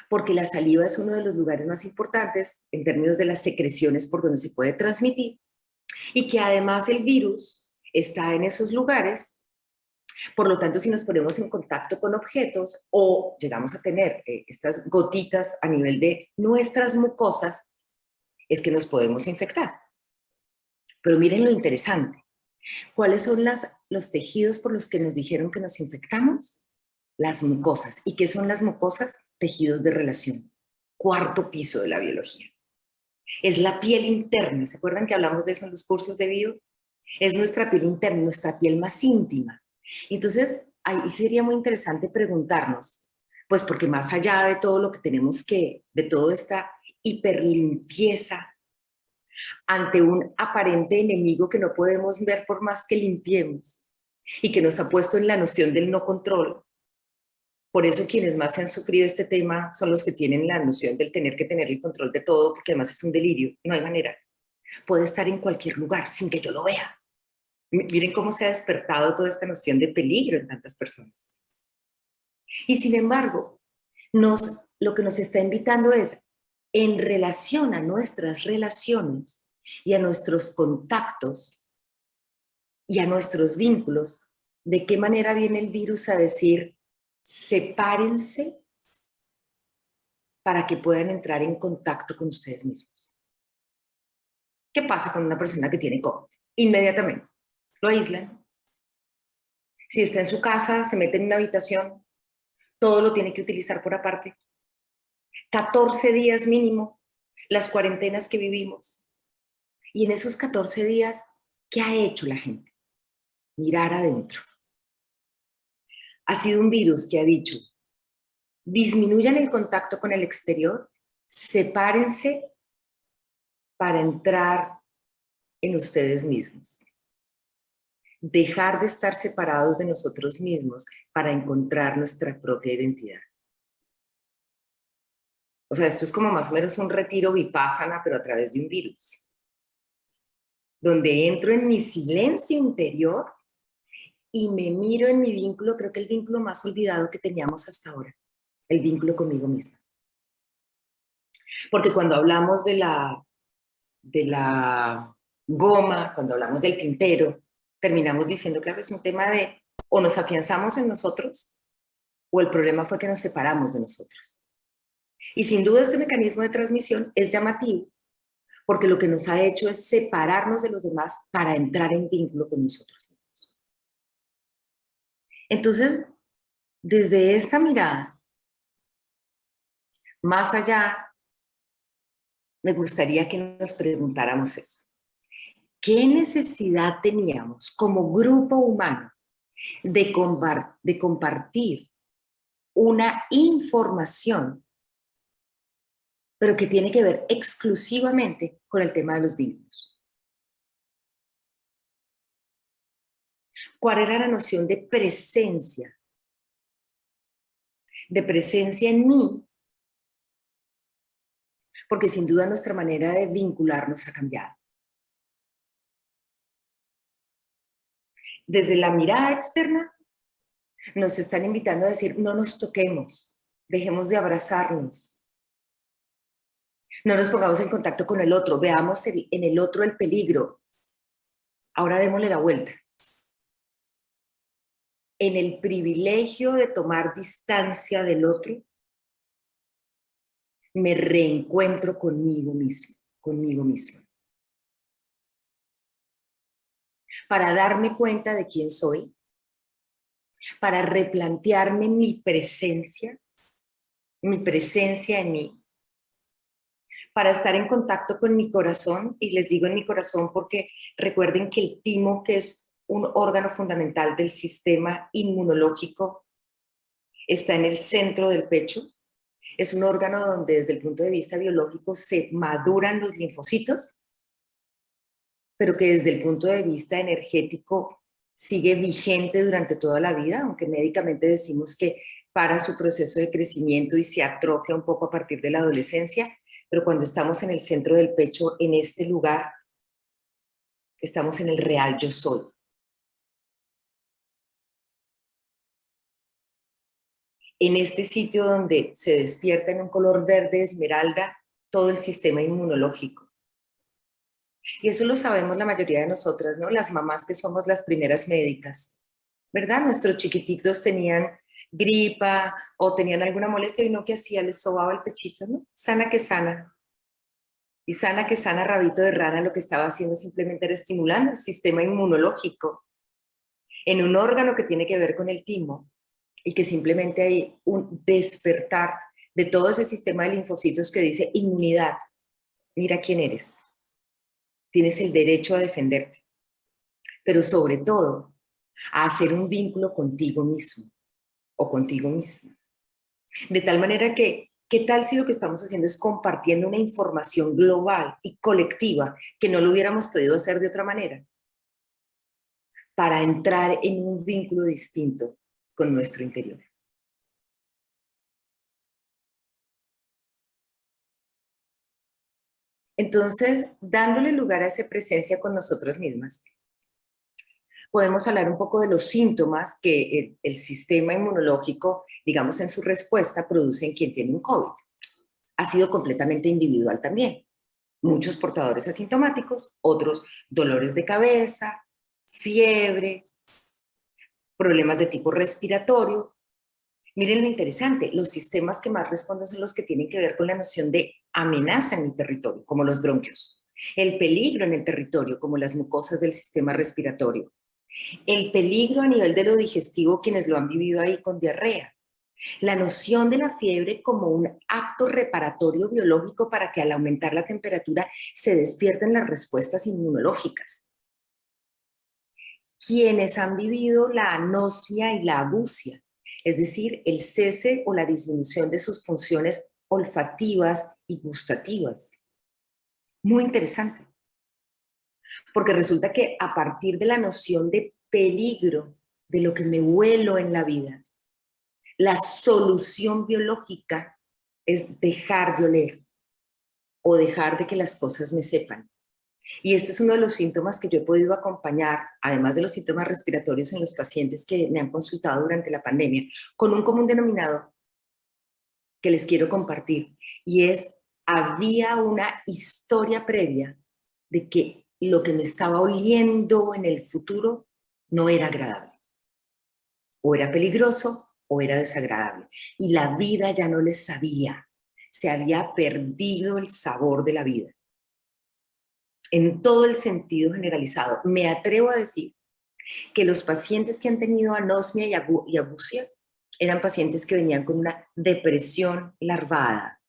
porque la saliva es uno de los lugares más importantes en términos de las secreciones por donde se puede transmitir, y que además el virus está en esos lugares. Por lo tanto, si nos ponemos en contacto con objetos o llegamos a tener estas gotitas a nivel de nuestras mucosas, es que nos podemos infectar. Pero miren lo interesante. ¿Cuáles son los tejidos por los que nos dijeron que nos infectamos? Las mucosas. ¿Y qué son las mucosas? Tejidos de relación. Cuarto piso de la biología. Es la piel interna. ¿Se acuerdan que hablamos de eso en los cursos de bio? Es nuestra piel interna, nuestra piel más íntima. Entonces, ahí sería muy interesante preguntarnos, pues porque más allá de todo lo que tenemos de toda esta hiperlimpieza ante un aparente enemigo que no podemos ver por más que limpiemos y que nos ha puesto en la noción del no control. Por eso quienes más han sufrido este tema son los que tienen la noción del tener que tener el control de todo, porque además es un delirio, no hay manera. Puede estar en cualquier lugar sin que yo lo vea. Miren cómo se ha despertado toda esta noción de peligro en tantas personas. Y sin embargo, lo que nos está invitando es, en relación a nuestras relaciones y a nuestros contactos y a nuestros vínculos, ¿de qué manera viene el virus a decir, sepárense para que puedan entrar en contacto con ustedes mismos? ¿Qué pasa con una persona que tiene COVID? Inmediatamente lo aíslan. Si está en su casa, se mete en una habitación, todo lo tiene que utilizar por aparte. 14 días mínimo, las cuarentenas que vivimos. Y en esos 14 días, ¿qué ha hecho la gente? Mirar adentro. Ha sido un virus que ha dicho, disminuyan el contacto con el exterior, sepárense para entrar en ustedes mismos. Dejar de estar separados de nosotros mismos para encontrar nuestra propia identidad. O sea, esto es como más o menos un retiro vipassana, pero a través de un virus. Donde entro en mi silencio interior y me miro en mi vínculo, creo que el vínculo más olvidado que teníamos hasta ahora, el vínculo conmigo misma. Porque cuando hablamos de la goma, cuando hablamos del tintero, terminamos diciendo, claro, es un tema de o nos afianzamos en nosotros o el problema fue que nos separamos de nosotros. Y sin duda este mecanismo de transmisión es llamativo porque lo que nos ha hecho es separarnos de los demás para entrar en vínculo con nosotros mismos. Entonces, desde esta mirada, más allá, me gustaría que nos preguntáramos eso. ¿Qué necesidad teníamos como grupo humano de compartir una información, pero que tiene que ver exclusivamente con el tema de los vínculos? ¿Cuál era la noción de presencia? De presencia en mí, porque sin duda nuestra manera de vincularnos ha cambiado. Desde la mirada externa nos están invitando a decir, no nos toquemos, dejemos de abrazarnos, no nos pongamos en contacto con el otro, veamos en el otro el peligro. Ahora démosle la vuelta. En el privilegio de tomar distancia del otro, me reencuentro conmigo mismo, conmigo misma. Para darme cuenta de quién soy, para replantearme mi presencia en mí, para estar en contacto con mi corazón, y les digo en mi corazón porque recuerden que el timo, que es un órgano fundamental del sistema inmunológico, está en el centro del pecho. Es un órgano donde desde el punto de vista biológico se maduran los linfocitos, pero que desde el punto de vista energético sigue vigente durante toda la vida, aunque médicamente decimos que para su proceso de crecimiento y se atrofia un poco a partir de la adolescencia, pero cuando estamos en el centro del pecho, en este lugar, estamos en el real yo soy. En este sitio donde se despierta en un color verde esmeralda todo el sistema inmunológico. Y eso lo sabemos la mayoría de nosotras, ¿no? Las mamás que somos las primeras médicas, ¿verdad? Nuestros chiquititos tenían gripa o tenían alguna molestia y no, ¿qué hacía? Les sobaba el pechito, ¿no? Sana que sana. Y sana que sana, rabito de rana, lo que estaba haciendo simplemente era estimulando el sistema inmunológico en un órgano que tiene que ver con el timo y que simplemente hay un despertar de todo ese sistema de linfocitos que dice inmunidad. Mira quién eres. Tienes el derecho a defenderte, pero sobre todo a hacer un vínculo contigo mismo o contigo misma. De tal manera que, ¿qué tal si lo que estamos haciendo es compartiendo una información global y colectiva que no lo hubiéramos podido hacer de otra manera? Para entrar en un vínculo distinto con nuestro interior. Entonces, dándole lugar a esa presencia con nosotras mismas, podemos hablar un poco de los síntomas que el sistema inmunológico, digamos, en su respuesta produce en quien tiene un COVID. Ha sido completamente individual también. Muchos portadores asintomáticos, otros dolores de cabeza, fiebre, problemas de tipo respiratorio. Miren lo interesante, los sistemas que más responden son los que tienen que ver con la noción de amenaza en el territorio, como los bronquios, el peligro en el territorio, como las mucosas del sistema respiratorio, el peligro a nivel de lo digestivo, quienes lo han vivido ahí con diarrea, la noción de la fiebre como un acto reparatorio biológico para que al aumentar la temperatura se despierten las respuestas inmunológicas. Quienes han vivido la anosmia y la agusia, es decir, el cese o la disminución de sus funciones olfativas y gustativas. Muy interesante, porque resulta que a partir de la noción de peligro, de lo que me huelo en la vida, la solución biológica es dejar de oler o dejar de que las cosas me sepan. Y este es uno de los síntomas que yo he podido acompañar, además de los síntomas respiratorios en los pacientes que me han consultado durante la pandemia, con un común denominador que les quiero compartir. Y es, había una historia previa de que lo que me estaba oliendo en el futuro no era agradable. O era peligroso o era desagradable. Y la vida ya no les sabía. Se había perdido el sabor de la vida. En todo el sentido generalizado. Me atrevo a decir que los pacientes que han tenido anosmia y agusia eran pacientes que venían con una depresión larvada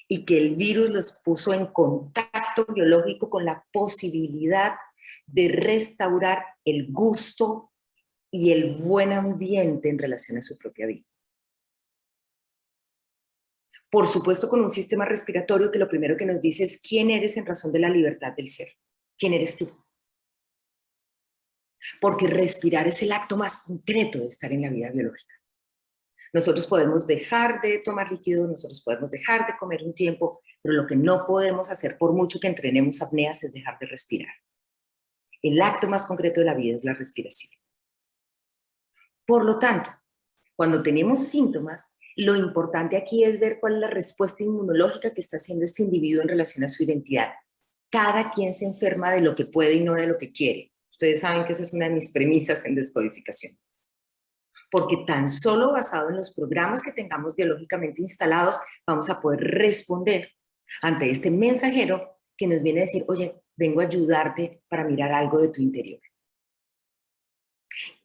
y que el virus los puso en contacto biológico con la posibilidad de restaurar el gusto y el buen ambiente en relación a su propia vida. Por supuesto, con un sistema respiratorio que lo primero que nos dice es quién eres en razón de la libertad del ser. ¿Quién eres tú? Porque respirar es el acto más concreto de estar en la vida biológica. Nosotros podemos dejar de tomar líquidos, nosotros podemos dejar de comer un tiempo, pero lo que no podemos hacer por mucho que entrenemos apneas es dejar de respirar. El acto más concreto de la vida es la respiración. Por lo tanto, cuando tenemos síntomas, lo importante aquí es ver cuál es la respuesta inmunológica que está haciendo este individuo en relación a su identidad. Cada quien se enferma de lo que puede y no de lo que quiere. Ustedes saben que esa es una de mis premisas en descodificación. Porque tan solo basado en los programas que tengamos biológicamente instalados, vamos a poder responder ante este mensajero que nos viene a decir, oye, vengo a ayudarte para mirar algo de tu interior.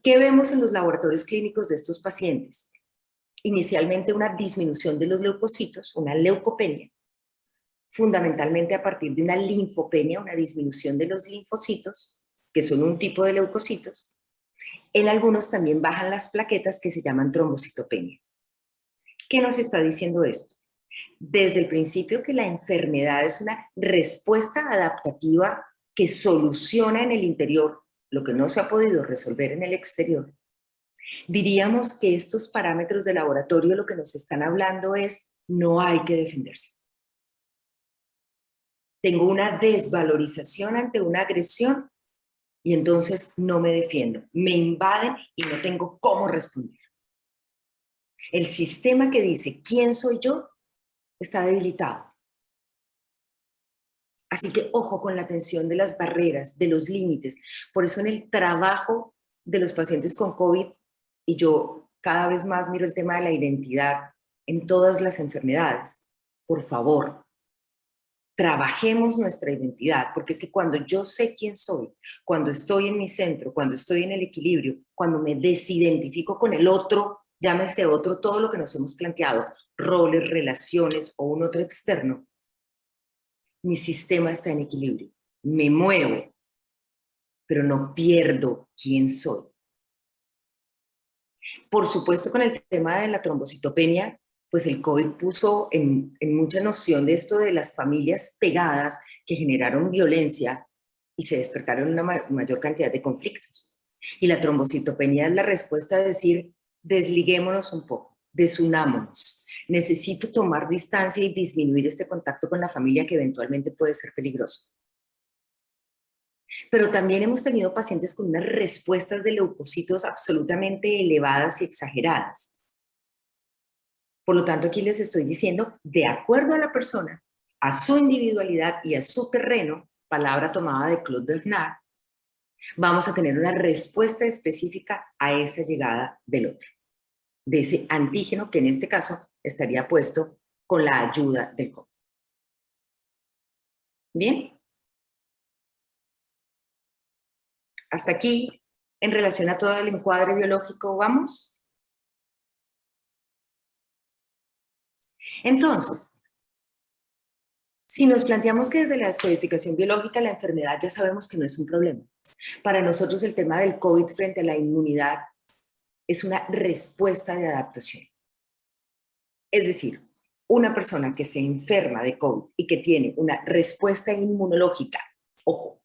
¿Qué vemos en los laboratorios clínicos de estos pacientes? Inicialmente una disminución de los leucocitos, una leucopenia, fundamentalmente a partir de una linfopenia, una disminución de los linfocitos, que son un tipo de leucocitos. En algunos también bajan las plaquetas que se llaman trombocitopenia. ¿Qué nos está diciendo esto? Desde el principio que la enfermedad es una respuesta adaptativa que soluciona en el interior lo que no se ha podido resolver en el exterior. Diríamos que estos parámetros de laboratorio lo que nos están hablando es no hay que defenderse. Tengo una desvalorización ante una agresión y entonces no me defiendo. Me invaden y no tengo cómo responder. El sistema que dice quién soy yo está debilitado. Así que ojo con la atención de las barreras, de los límites. Por eso en el trabajo de los pacientes con COVID, y yo cada vez más miro el tema de la identidad en todas las enfermedades. Por favor, trabajemos nuestra identidad, porque es que cuando yo sé quién soy, cuando estoy en mi centro, cuando estoy en el equilibrio, cuando me desidentifico con el otro, llámese otro todo lo que nos hemos planteado, roles, relaciones o un otro externo, mi sistema está en equilibrio, me muevo, pero no pierdo quién soy. Por supuesto, con el tema de la trombocitopenia, pues el COVID puso en mucha noción de esto de las familias pegadas que generaron violencia y se despertaron una mayor cantidad de conflictos. Y la trombocitopenia es la respuesta a decir, desliguémonos un poco, desunámonos. Necesito tomar distancia y disminuir este contacto con la familia que eventualmente puede ser peligroso. Pero también hemos tenido pacientes con unas respuestas de leucocitos absolutamente elevadas y exageradas. Por lo tanto, aquí les estoy diciendo, de acuerdo a la persona, a su individualidad y a su terreno, palabra tomada de Claude Bernard, vamos a tener una respuesta específica a esa llegada del otro, de ese antígeno que en este caso estaría puesto con la ayuda del COVID. ¿Bien? Hasta aquí, en relación a todo el encuadre biológico, ¿vamos? Entonces, si nos planteamos que desde la descodificación biológica la enfermedad ya sabemos que no es un problema, para nosotros el tema del COVID frente a la inmunidad es una respuesta de adaptación. Es decir, una persona que se enferma de COVID y que tiene una respuesta inmunológica, ojo,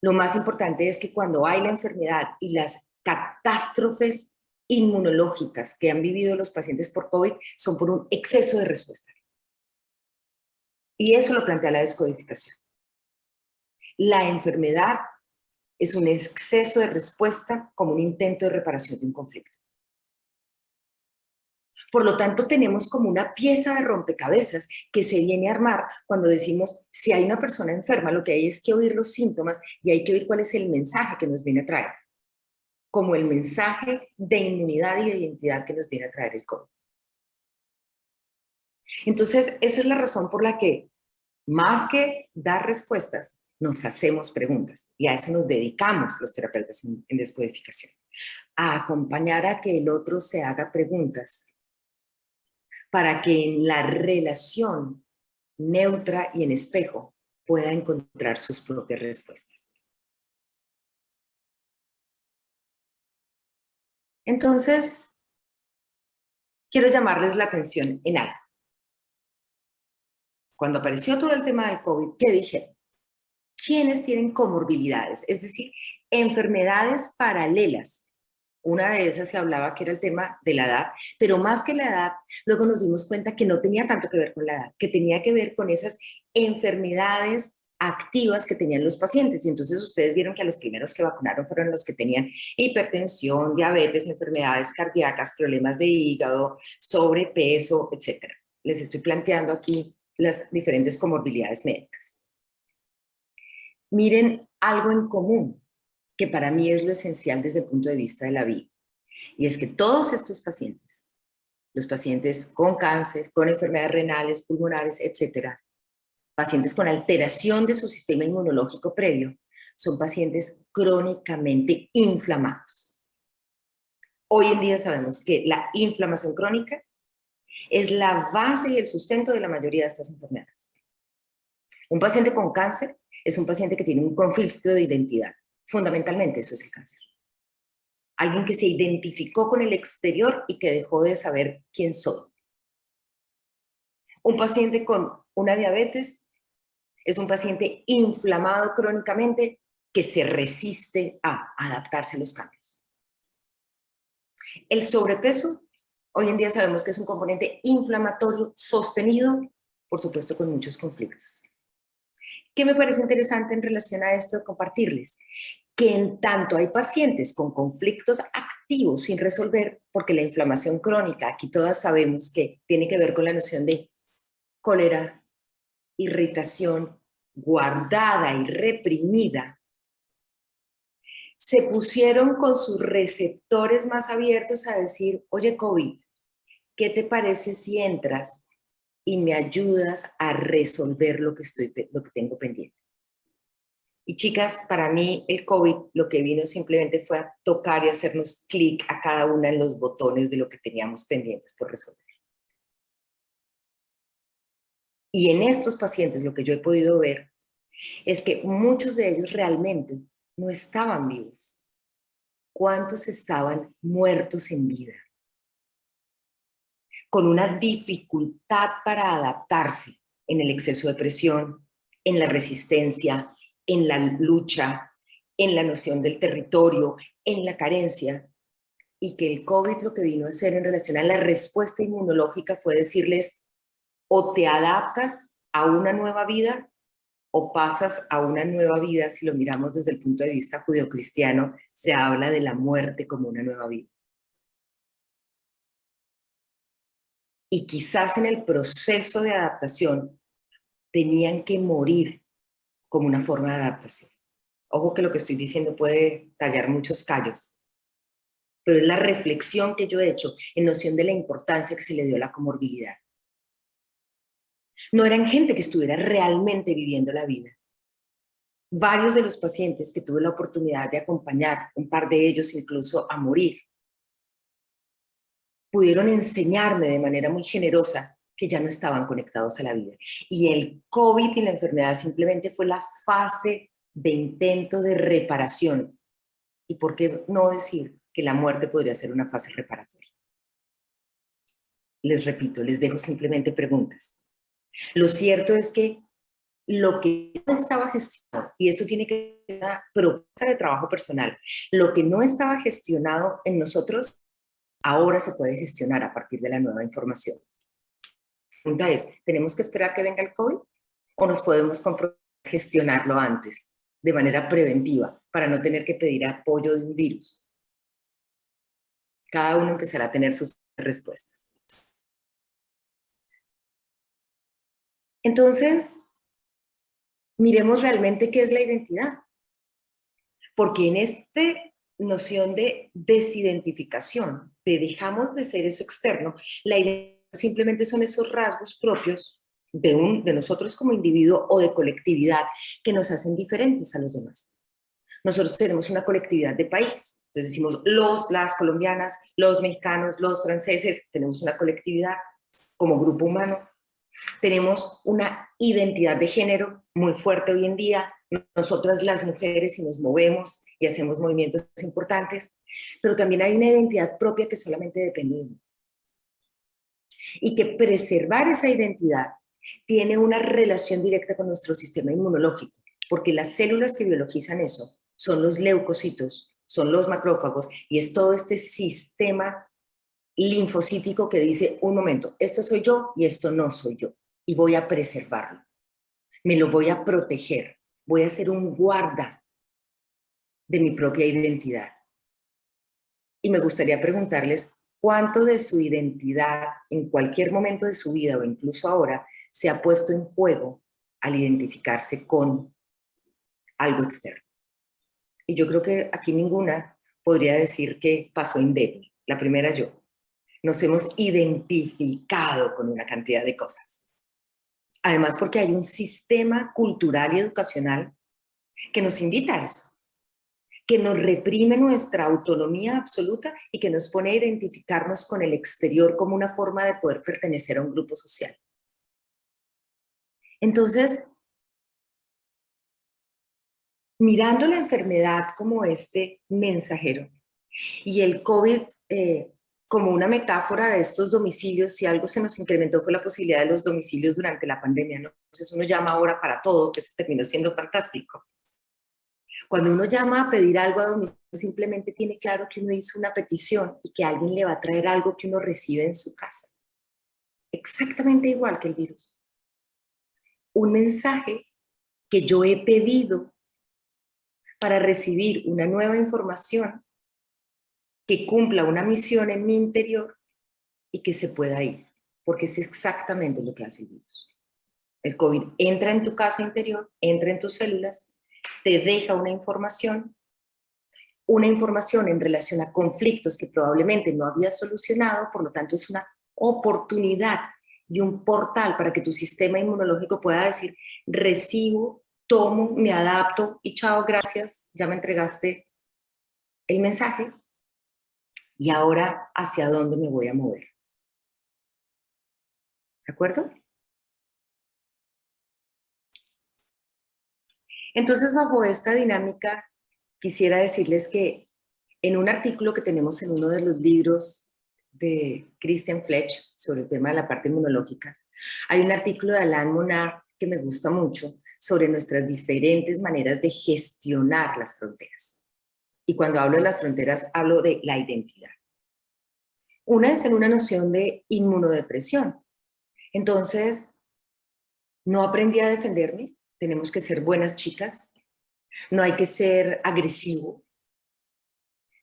lo más importante es que cuando hay la enfermedad y las catástrofes inmunológicas que han vivido los pacientes por COVID son por un exceso de respuesta. Y eso lo plantea la descodificación. La enfermedad es un exceso de respuesta como un intento de reparación de un conflicto. Por lo tanto, tenemos como una pieza de rompecabezas que se viene a armar cuando decimos, si hay una persona enferma, lo que hay es que oír los síntomas y hay que oír cuál es el mensaje que nos viene a traer, como el mensaje de inmunidad y de identidad que nos viene a traer el COVID. Entonces, esa es la razón por la que, más que dar respuestas, nos hacemos preguntas y a eso nos dedicamos los terapeutas en descodificación, a acompañar a que el otro se haga preguntas para que en la relación neutra y en espejo pueda encontrar sus propias respuestas. Entonces, quiero llamarles la atención en algo. Cuando apareció todo el tema del COVID, ¿qué dije? ¿Quiénes tienen comorbilidades? Es decir, enfermedades paralelas. Una de esas se hablaba que era el tema de la edad, pero más que la edad, luego nos dimos cuenta que no tenía tanto que ver con la edad, que tenía que ver con esas enfermedades activas que tenían los pacientes. Y entonces ustedes vieron que a los primeros que vacunaron fueron los que tenían hipertensión, diabetes, enfermedades cardíacas, problemas de hígado, sobrepeso, etc. Les estoy planteando aquí las diferentes comorbilidades médicas. Miren algo en común, que para mí es lo esencial desde el punto de vista de la vida. Y es que todos estos pacientes, los pacientes con cáncer, con enfermedades renales, pulmonares, etcétera, pacientes con alteración de su sistema inmunológico previo, son pacientes crónicamente inflamados. Hoy en día sabemos que la inflamación crónica es la base y el sustento de la mayoría de estas enfermedades. Un paciente con cáncer es un paciente que tiene un conflicto de identidad. Fundamentalmente eso es el cáncer. Alguien que se identificó con el exterior y que dejó de saber quién soy. Un paciente con una diabetes es un paciente inflamado crónicamente que se resiste a adaptarse a los cambios. El sobrepeso, hoy en día sabemos que es un componente inflamatorio sostenido, por supuesto con muchos conflictos. ¿Qué me parece interesante en relación a esto de compartirles? Que en tanto hay pacientes con conflictos activos sin resolver, porque la inflamación crónica, aquí todas sabemos que tiene que ver con la noción de cólera, irritación guardada y reprimida, se pusieron con sus receptores más abiertos a decir, oye COVID, ¿qué te parece si entras y me ayudas a resolver lo que tengo pendiente? Y chicas, para mí el COVID lo que vino simplemente fue a tocar y hacernos clic a cada una en los botones de lo que teníamos pendientes por resolver. Y en estos pacientes lo que yo he podido ver es que muchos de ellos realmente no estaban vivos. ¿Cuántos estaban muertos en vida? Con una dificultad para adaptarse en el exceso de presión, en la resistencia, en la lucha, en la noción del territorio, en la carencia, y que el COVID lo que vino a hacer en relación a la respuesta inmunológica fue decirles, o te adaptas a una nueva vida o pasas a una nueva vida. Si lo miramos desde el punto de vista judeocristiano, se habla de la muerte como una nueva vida. Y quizás en el proceso de adaptación tenían que morir como una forma de adaptación. Ojo que lo que estoy diciendo puede tallar muchos callos, pero es la reflexión que yo he hecho en noción de la importancia que se le dio a la comorbilidad. No eran gente que estuviera realmente viviendo la vida. Varios de los pacientes que tuve la oportunidad de acompañar, un par de ellos incluso a morir, pudieron enseñarme de manera muy generosa que ya no estaban conectados a la vida. Y el COVID y la enfermedad simplemente fue la fase de intento de reparación. ¿Y por qué no decir que la muerte podría ser una fase reparatoria? Les repito, les dejo simplemente preguntas. Lo cierto es que lo que no estaba gestionado, y esto tiene que ver con una propuesta de trabajo personal, lo que no estaba gestionado en nosotros, ahora se puede gestionar a partir de la nueva información. La pregunta es, ¿tenemos que esperar que venga el COVID o nos podemos comprometer a gestionarlo antes, de manera preventiva, para no tener que pedir apoyo de un virus? Cada uno empezará a tener sus respuestas. Entonces, miremos realmente qué es la identidad. Porque en esta noción de desidentificación, de dejamos de ser eso externo, la identidad simplemente son esos rasgos propios de nosotros como individuo o de colectividad que nos hacen diferentes a los demás. Nosotros tenemos una colectividad de país, entonces decimos las colombianas, los mexicanos, los franceses, tenemos una colectividad como grupo humano. Tenemos una identidad de género muy fuerte hoy en día. Nosotras las mujeres si nos movemos y hacemos movimientos importantes, pero también hay una identidad propia que solamente depende de mí. Y que preservar esa identidad tiene una relación directa con nuestro sistema inmunológico, porque las células que biologizan eso son los leucocitos, son los macrófagos, y es todo este sistema linfocítico que dice, un momento, esto soy yo y esto no soy yo, y voy a preservarlo. Me lo voy a proteger. Voy a ser un guarda de mi propia identidad. Y me gustaría preguntarles cuánto de su identidad en cualquier momento de su vida o incluso ahora se ha puesto en juego al identificarse con algo externo. Y yo creo que aquí ninguna podría decir que pasó indemne. La primera yo. Nos hemos identificado con una cantidad de cosas. Además, porque hay un sistema cultural y educacional que nos invita a eso, que nos reprime nuestra autonomía absoluta y que nos pone a identificarnos con el exterior como una forma de poder pertenecer a un grupo social. Entonces, mirando la enfermedad como este mensajero y el COVID como una metáfora de estos domicilios, si algo se nos incrementó fue la posibilidad de los domicilios durante la pandemia, ¿no? Entonces uno llama ahora para todo, que eso terminó siendo fantástico. Cuando uno llama a pedir algo a domicilio, simplemente tiene claro que uno hizo una petición y que alguien le va a traer algo que uno recibe en su casa. Exactamente igual que el virus. Un mensaje que yo he pedido para recibir una nueva información que cumpla una misión en mi interior y que se pueda ir, porque es exactamente lo que hace el virus. El COVID entra en tu casa interior, entra en tus células, te deja una información en relación a conflictos que probablemente no habías solucionado, por lo tanto es una oportunidad y un portal para que tu sistema inmunológico pueda decir, recibo, tomo, me adapto y chao, gracias, ya me entregaste el mensaje. Y ahora, ¿hacia dónde me voy a mover? ¿De acuerdo? Entonces, bajo esta dinámica, quisiera decirles que en un artículo que tenemos en uno de los libros de Christian Fletch sobre el tema de la parte inmunológica, hay un artículo de Alain Monard que me gusta mucho sobre nuestras diferentes maneras de gestionar las fronteras. Y cuando hablo de las fronteras, hablo de la identidad. Una es en una noción de inmunodepresión. Entonces, no aprendí a defenderme, tenemos que ser buenas chicas, no hay que ser agresivo.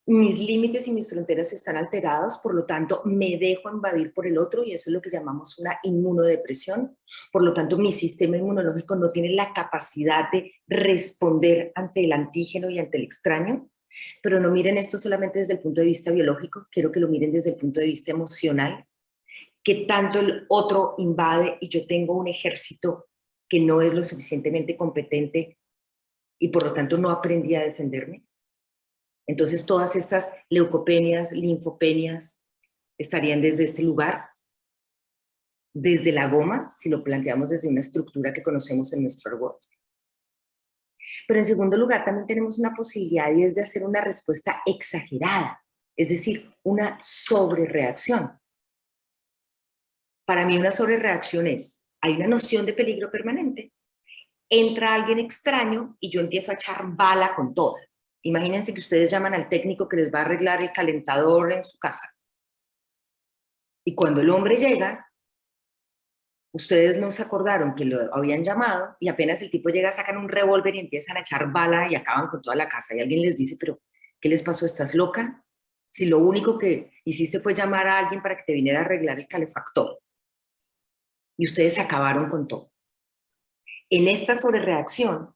Mis límites y mis fronteras están alterados, por lo tanto, me dejo invadir por el otro y eso es lo que llamamos una inmunodepresión. Por lo tanto, mi sistema inmunológico no tiene la capacidad de responder ante el antígeno y ante el extraño. Pero no miren esto solamente desde el punto de vista biológico, quiero que lo miren desde el punto de vista emocional, que tanto el otro invade y yo tengo un ejército que no es lo suficientemente competente y por lo tanto no aprendí a defenderme. Entonces todas estas leucopenias, linfopenias estarían desde este lugar, desde la goma, si lo planteamos desde una estructura que conocemos en nuestro argot. Pero en segundo lugar, también tenemos una posibilidad y es de hacer una respuesta exagerada, es decir, una sobrereacción. Para mí una sobrereacción es, hay una noción de peligro permanente, entra alguien extraño y yo empiezo a echar bala con todo. Imagínense que ustedes llaman al técnico que les va a arreglar el calentador en su casa. Y cuando el hombre llega, ustedes no se acordaron que lo habían llamado y apenas el tipo llega, sacan un revólver y empiezan a echar bala y acaban con toda la casa. Y alguien les dice, pero ¿qué les pasó? ¿Estás loca? Si lo único que hiciste fue llamar a alguien para que te viniera a arreglar el calefactor. Y ustedes acabaron con todo. En esta sobrereacción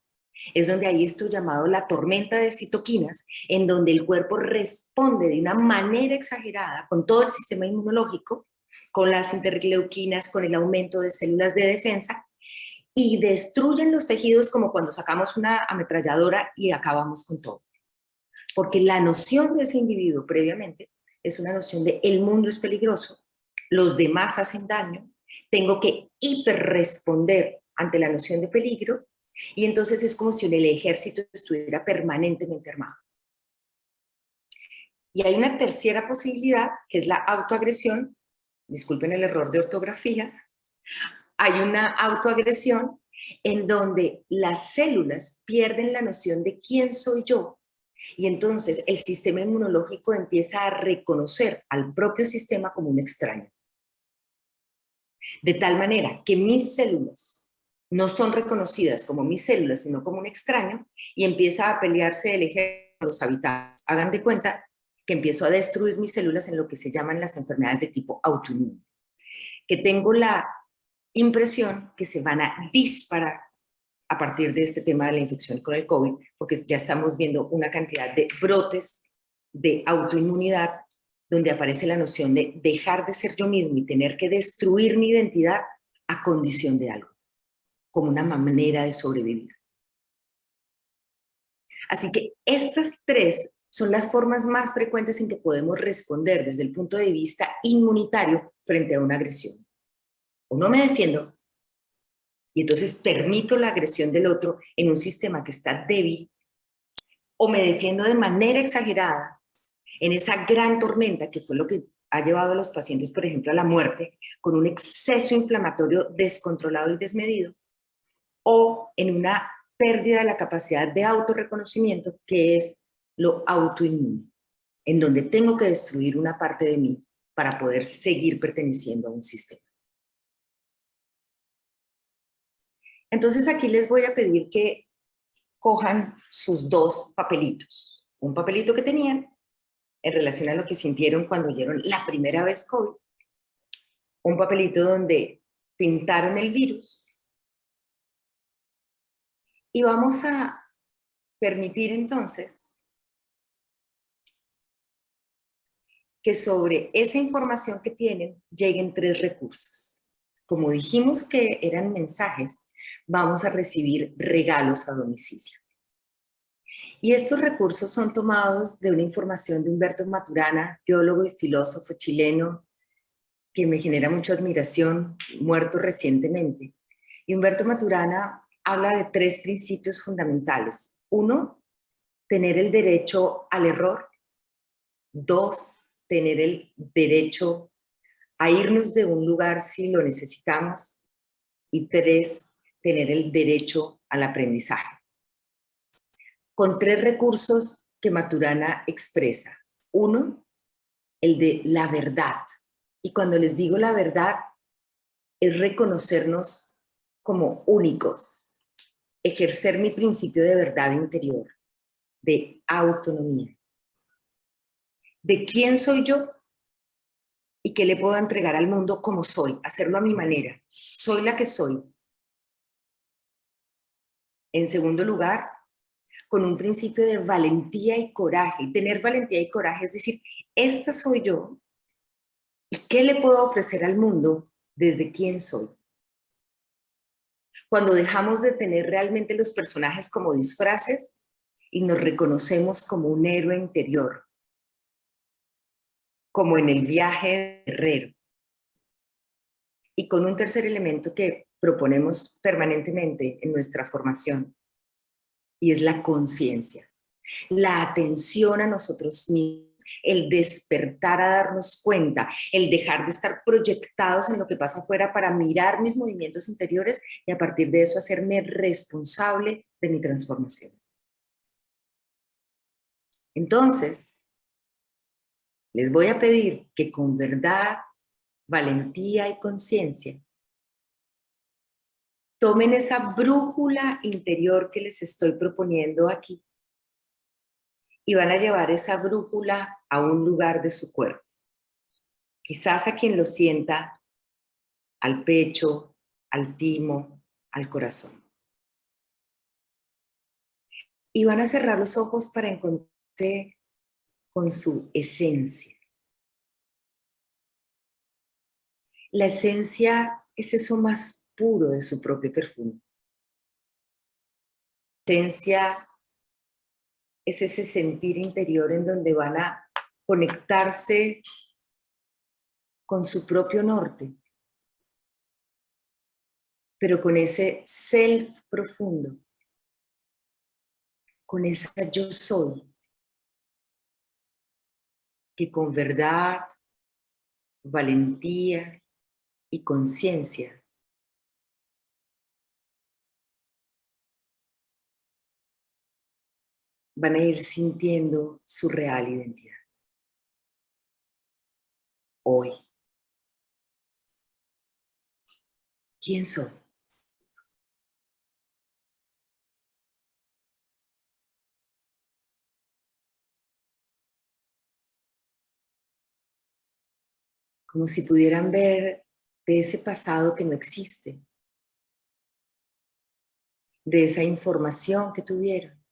es donde hay esto llamado la tormenta de citoquinas, en donde el cuerpo responde de una manera exagerada con todo el sistema inmunológico, con las interleuquinas, con el aumento de células de defensa, y destruyen los tejidos como cuando sacamos una ametralladora y acabamos con todo. Porque la noción de ese individuo previamente es una noción de el mundo es peligroso, los demás hacen daño, tengo que hiperresponder ante la noción de peligro, y entonces es como si el ejército estuviera permanentemente armado. Y hay una tercera posibilidad, que es la autoagresión. Disculpen el error de ortografía. Hay una autoagresión en donde las células pierden la noción de quién soy yo, y entonces el sistema inmunológico empieza a reconocer al propio sistema como un extraño. De tal manera que mis células no son reconocidas como mis células, sino como un extraño, y empieza a pelearse el ejército con los habitantes. Hagan de cuenta que empiezo a destruir mis células en lo que se llaman las enfermedades de tipo autoinmune, que tengo la impresión que se van a disparar a partir de este tema de la infección con el COVID, porque ya estamos viendo una cantidad de brotes de autoinmunidad donde aparece la noción de dejar de ser yo mismo y tener que destruir mi identidad a condición de algo, como una manera de sobrevivir. Así que estas tres son las formas más frecuentes en que podemos responder desde el punto de vista inmunitario frente a una agresión. O no me defiendo, y entonces permito la agresión del otro en un sistema que está débil, o me defiendo de manera exagerada en esa gran tormenta que fue lo que ha llevado a los pacientes, por ejemplo, a la muerte, con un exceso inflamatorio descontrolado y desmedido, o en una pérdida de la capacidad de autorreconocimiento, que es lo autoinmune, en donde tengo que destruir una parte de mí para poder seguir perteneciendo a un sistema. Entonces aquí les voy a pedir que cojan sus dos papelitos. Un papelito que tenían en relación a lo que sintieron cuando oyeron la primera vez COVID. Un papelito donde pintaron el virus. Y vamos a permitir entonces que sobre esa información que tienen lleguen tres recursos. Como dijimos que eran mensajes, vamos a recibir regalos a domicilio. Y estos recursos son tomados de una información de Humberto Maturana, biólogo y filósofo chileno, que me genera mucha admiración, muerto recientemente. Y Humberto Maturana habla de tres principios fundamentales. Uno, tener el derecho al error. Dos, tener el derecho a irnos de un lugar si lo necesitamos. Y tres, tener el derecho al aprendizaje. Con tres recursos que Maturana expresa. Uno, el de la verdad. Y cuando les digo la verdad, es reconocernos como únicos, ejercer mi principio de verdad interior, de autonomía. De quién soy yo y qué le puedo entregar al mundo como soy, hacerlo a mi manera. Soy la que soy. En segundo lugar, con un principio de valentía y coraje. Y tener valentía y coraje es decir, esta soy yo y qué le puedo ofrecer al mundo desde quién soy. Cuando dejamos de tener realmente los personajes como disfraces y nos reconocemos como un héroe interior, como en el viaje guerrero. Y con un tercer elemento que proponemos permanentemente en nuestra formación, y es la conciencia, la atención a nosotros mismos, el despertar a darnos cuenta, el dejar de estar proyectados en lo que pasa afuera para mirar mis movimientos interiores y a partir de eso hacerme responsable de mi transformación. Entonces, les voy a pedir que con verdad, valentía y conciencia tomen esa brújula interior que les estoy proponiendo aquí y van a llevar esa brújula a un lugar de su cuerpo. Quizás a quien lo sienta, al pecho, al timo, al corazón. Y van a cerrar los ojos para encontrarse con su esencia. La esencia es eso más puro de su propio perfume. La esencia es ese sentir interior en donde van a conectarse con su propio norte, pero con ese self profundo, con esa yo soy, que con verdad, valentía y conciencia van a ir sintiendo su real identidad. Hoy. ¿Quién soy? como si pudieran ver de ese pasado que no existe, de esa información que tuvieron,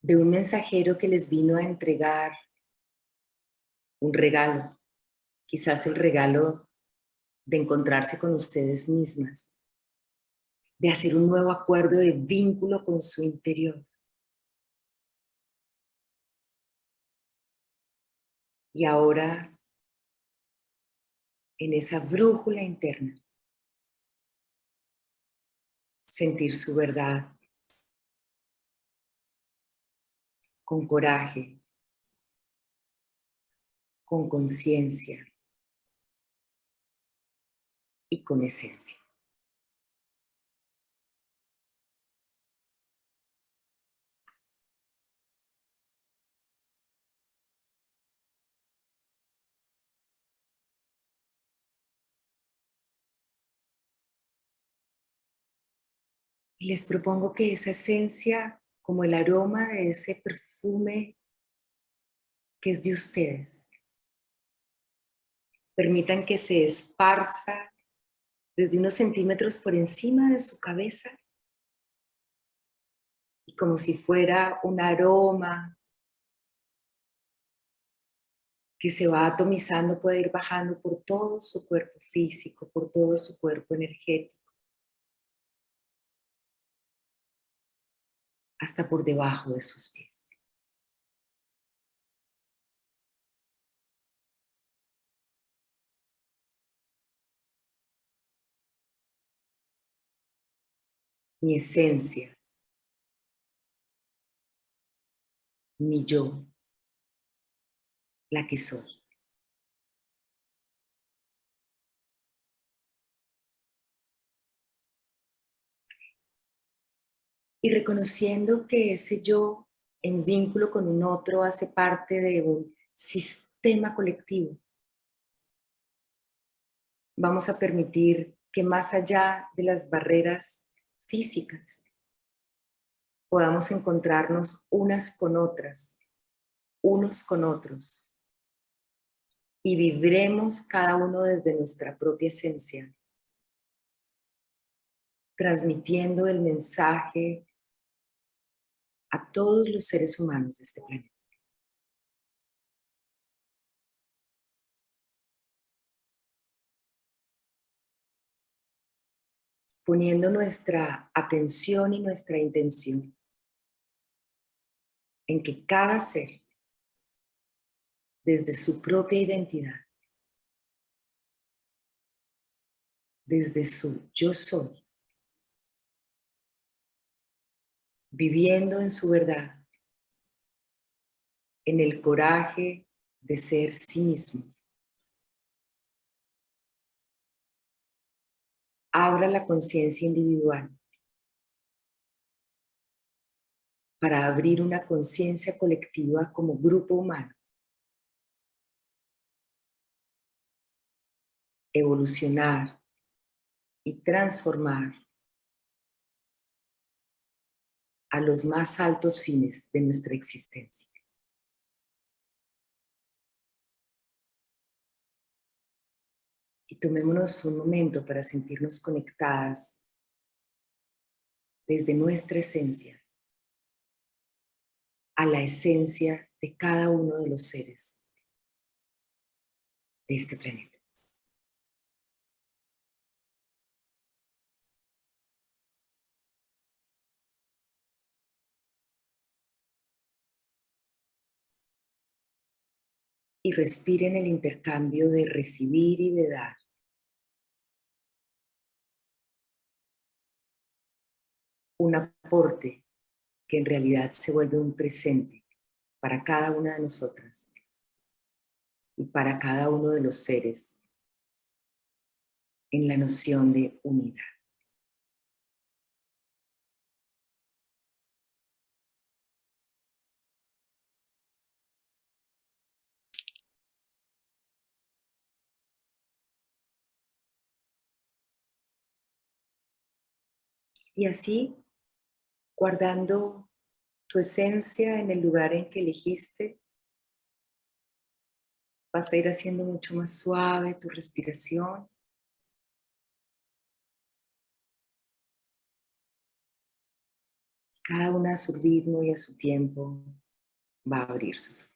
de un mensajero que les vino a entregar un regalo, quizás el regalo de encontrarse con ustedes mismas, de hacer un nuevo acuerdo de vínculo con su interior. Y ahora, en esa brújula interna, sentir su verdad con coraje, con conciencia y con esencia. Y les propongo que esa esencia, como el aroma de ese perfume que es de ustedes, permitan que se esparza desde unos centímetros por encima de su cabeza y como si fuera un aroma que se va atomizando, puede ir bajando por todo su cuerpo físico, por todo su cuerpo energético, hasta por debajo de sus pies. Mi esencia, mi yo, la que soy. Y reconociendo que ese yo en vínculo con un otro hace parte de un sistema colectivo, vamos a permitir que más allá de las barreras físicas podamos encontrarnos unas con otras, unos con otros, y vibremos cada uno desde nuestra propia esencia, transmitiendo el mensaje a todos los seres humanos de este planeta. Poniendo nuestra atención y nuestra intención en que cada ser, desde su propia identidad, desde su yo soy, viviendo en su verdad, en el coraje de ser sí mismo, abra la conciencia individual para abrir una conciencia colectiva como grupo humano, evolucionar y transformar a los más altos fines de nuestra existencia. Y tomémonos un momento para sentirnos conectadas desde nuestra esencia a la esencia de cada uno de los seres de este planeta. Y respiren el intercambio de recibir y de dar. Un aporte que en realidad se vuelve un presente para cada una de nosotras y para cada uno de los seres en la noción de unidad. Y así, guardando tu esencia en el lugar en que elegiste, vas a ir haciendo mucho más suave tu respiración. Cada una a su ritmo y a su tiempo va a abrir sus ojos.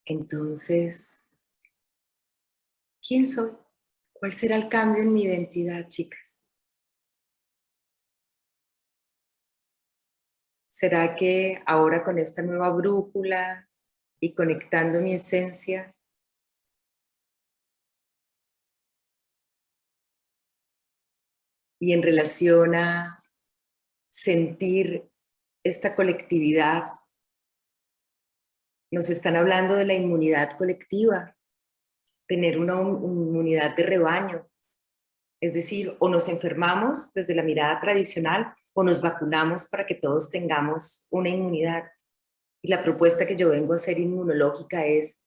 Entonces, ¿quién soy? ¿Cuál será el cambio en mi identidad, chicas? ¿Será que ahora con esta nueva brújula y conectando mi esencia, y en relación a sentir esta colectividad, nos están hablando de la inmunidad colectiva, tener una inmunidad de rebaño? Es decir, o nos enfermamos desde la mirada tradicional o nos vacunamos para que todos tengamos una inmunidad. Y la propuesta que yo vengo a hacer inmunológica es,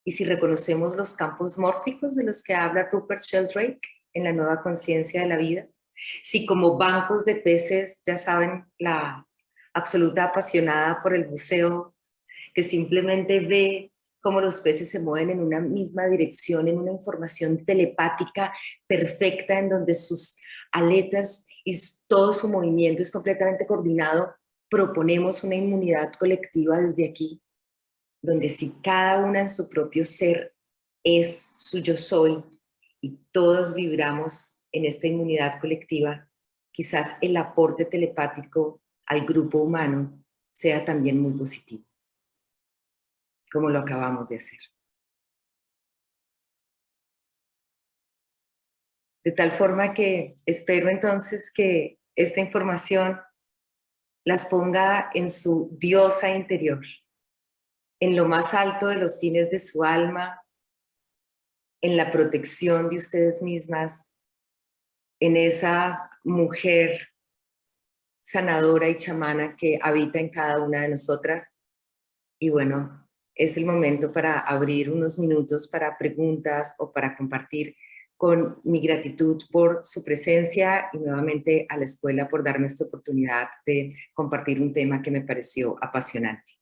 ¿y si reconocemos los campos mórficos de los que habla Rupert Sheldrake en La nueva conciencia de la vida? Si como bancos de peces, ya saben, la absoluta apasionada por el buceo, que simplemente ve cómo los peces se mueven en una misma dirección, en una información telepática perfecta, en donde sus aletas y todo su movimiento es completamente coordinado, proponemos una inmunidad colectiva desde aquí, donde si cada una en su propio ser es su yo soy y todos vibramos en esta inmunidad colectiva, quizás el aporte telepático al grupo humano sea también muy positivo, como lo acabamos de hacer. De tal forma que espero entonces que esta información las ponga en su diosa interior, en lo más alto de los fines de su alma, en la protección de ustedes mismas, en esa mujer sanadora y chamana que habita en cada una de nosotras. Y bueno, es el momento para abrir unos minutos para preguntas o para compartir, con mi gratitud por su presencia y nuevamente a la escuela por darme esta oportunidad de compartir un tema que me pareció apasionante.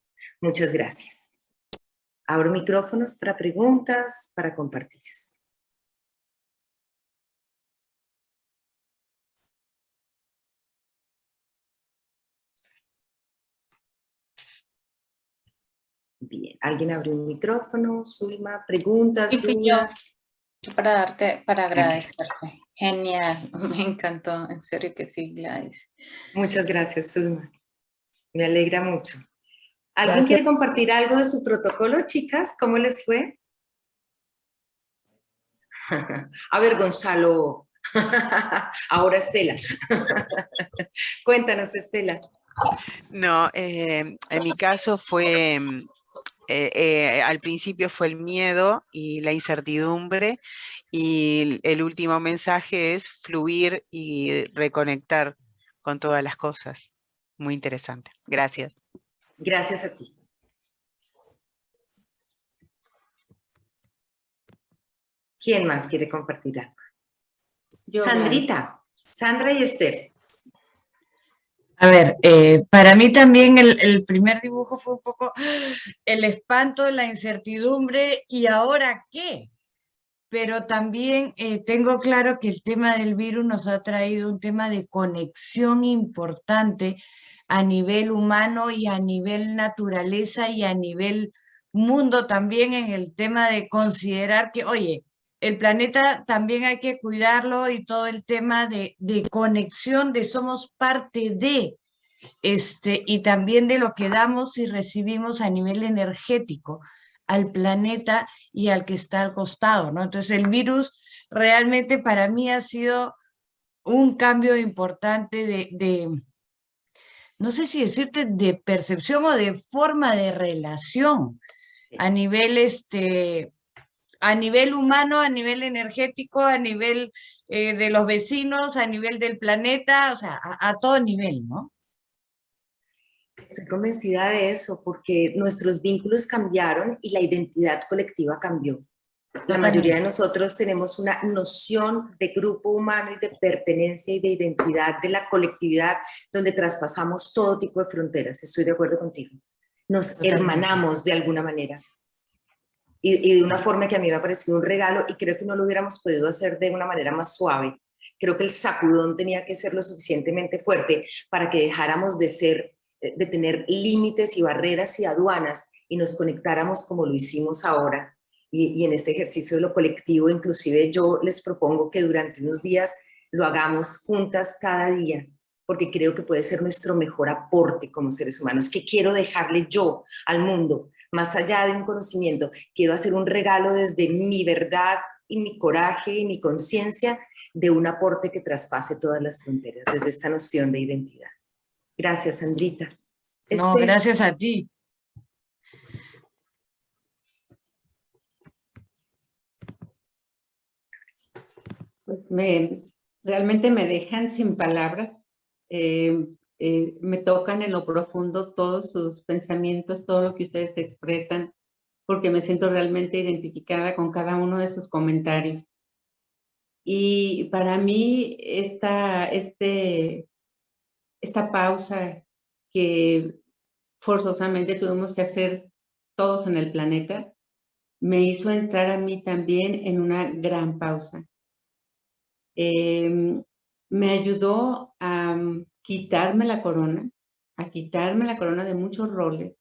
Muchas gracias. Abro micrófonos para preguntas, para compartir. Bien, ¿alguien abrió un micrófono? Zulma, preguntas, Sí, fui dudas. yo para agradecerte. Genial, me encantó, en serio que sí, Gladys. Muchas gracias, Zulma. Me alegra mucho. ¿Alguien Gracias. quiere compartir algo de su protocolo, chicas? ¿Cómo les fue? A ver, Gonzalo. Ahora Estela. Cuéntanos, Estela. No, en mi caso fue, al principio fue el miedo y la incertidumbre, y el último mensaje es fluir y reconectar con todas las cosas. Muy interesante. Gracias. Gracias a ti. ¿Quién más quiere compartir algo? Yo, Sandrita, Sandra y Esther. A ver, para mí también el primer dibujo fue un poco el espanto, la incertidumbre, ¿y ahora qué? Pero también tengo claro que el tema del virus nos ha traído un tema de conexión importante a nivel humano y a nivel naturaleza y a nivel mundo también, en el tema de considerar que, oye, el planeta también hay que cuidarlo, y todo el tema de conexión, de somos parte de, y también de lo que damos y recibimos a nivel energético al planeta y al que está al costado, ¿no? Entonces el virus realmente para mí ha sido un cambio importante no sé si decirte, de percepción o de forma de relación a nivel, a nivel humano, a nivel energético, a nivel de los vecinos, a nivel del planeta, o sea, a todo nivel, ¿no? Estoy convencida de eso porque nuestros vínculos cambiaron y la identidad colectiva cambió. La mayoría de nosotros tenemos una noción de grupo humano y de pertenencia y de identidad de la colectividad donde traspasamos todo tipo de fronteras. Estoy de acuerdo contigo. Nos hermanamos de alguna manera y de una forma que a mí me ha parecido un regalo y creo que no lo hubiéramos podido hacer de una manera más suave. Creo que el sacudón tenía que ser lo suficientemente fuerte para que dejáramos de tener límites y barreras y aduanas y nos conectáramos como lo hicimos ahora. Y en este ejercicio de lo colectivo, inclusive yo les propongo que durante unos días lo hagamos juntas cada día, porque creo que puede ser nuestro mejor aporte como seres humanos. ¿Qué quiero dejarle yo al mundo? Más allá de un conocimiento, quiero hacer un regalo desde mi verdad y mi coraje y mi conciencia de un aporte que traspase todas las fronteras, desde esta noción de identidad. Gracias, Sandrita. No, gracias a ti. Pues realmente me dejan sin palabras. Me tocan en lo profundo todos sus pensamientos, todo lo que ustedes expresan, porque me siento realmente identificada con cada uno de sus comentarios. Y para mí esta pausa que forzosamente tuvimos que hacer todos en el planeta, me hizo entrar a mí también en una gran pausa. Me ayudó a quitarme la corona de muchos roles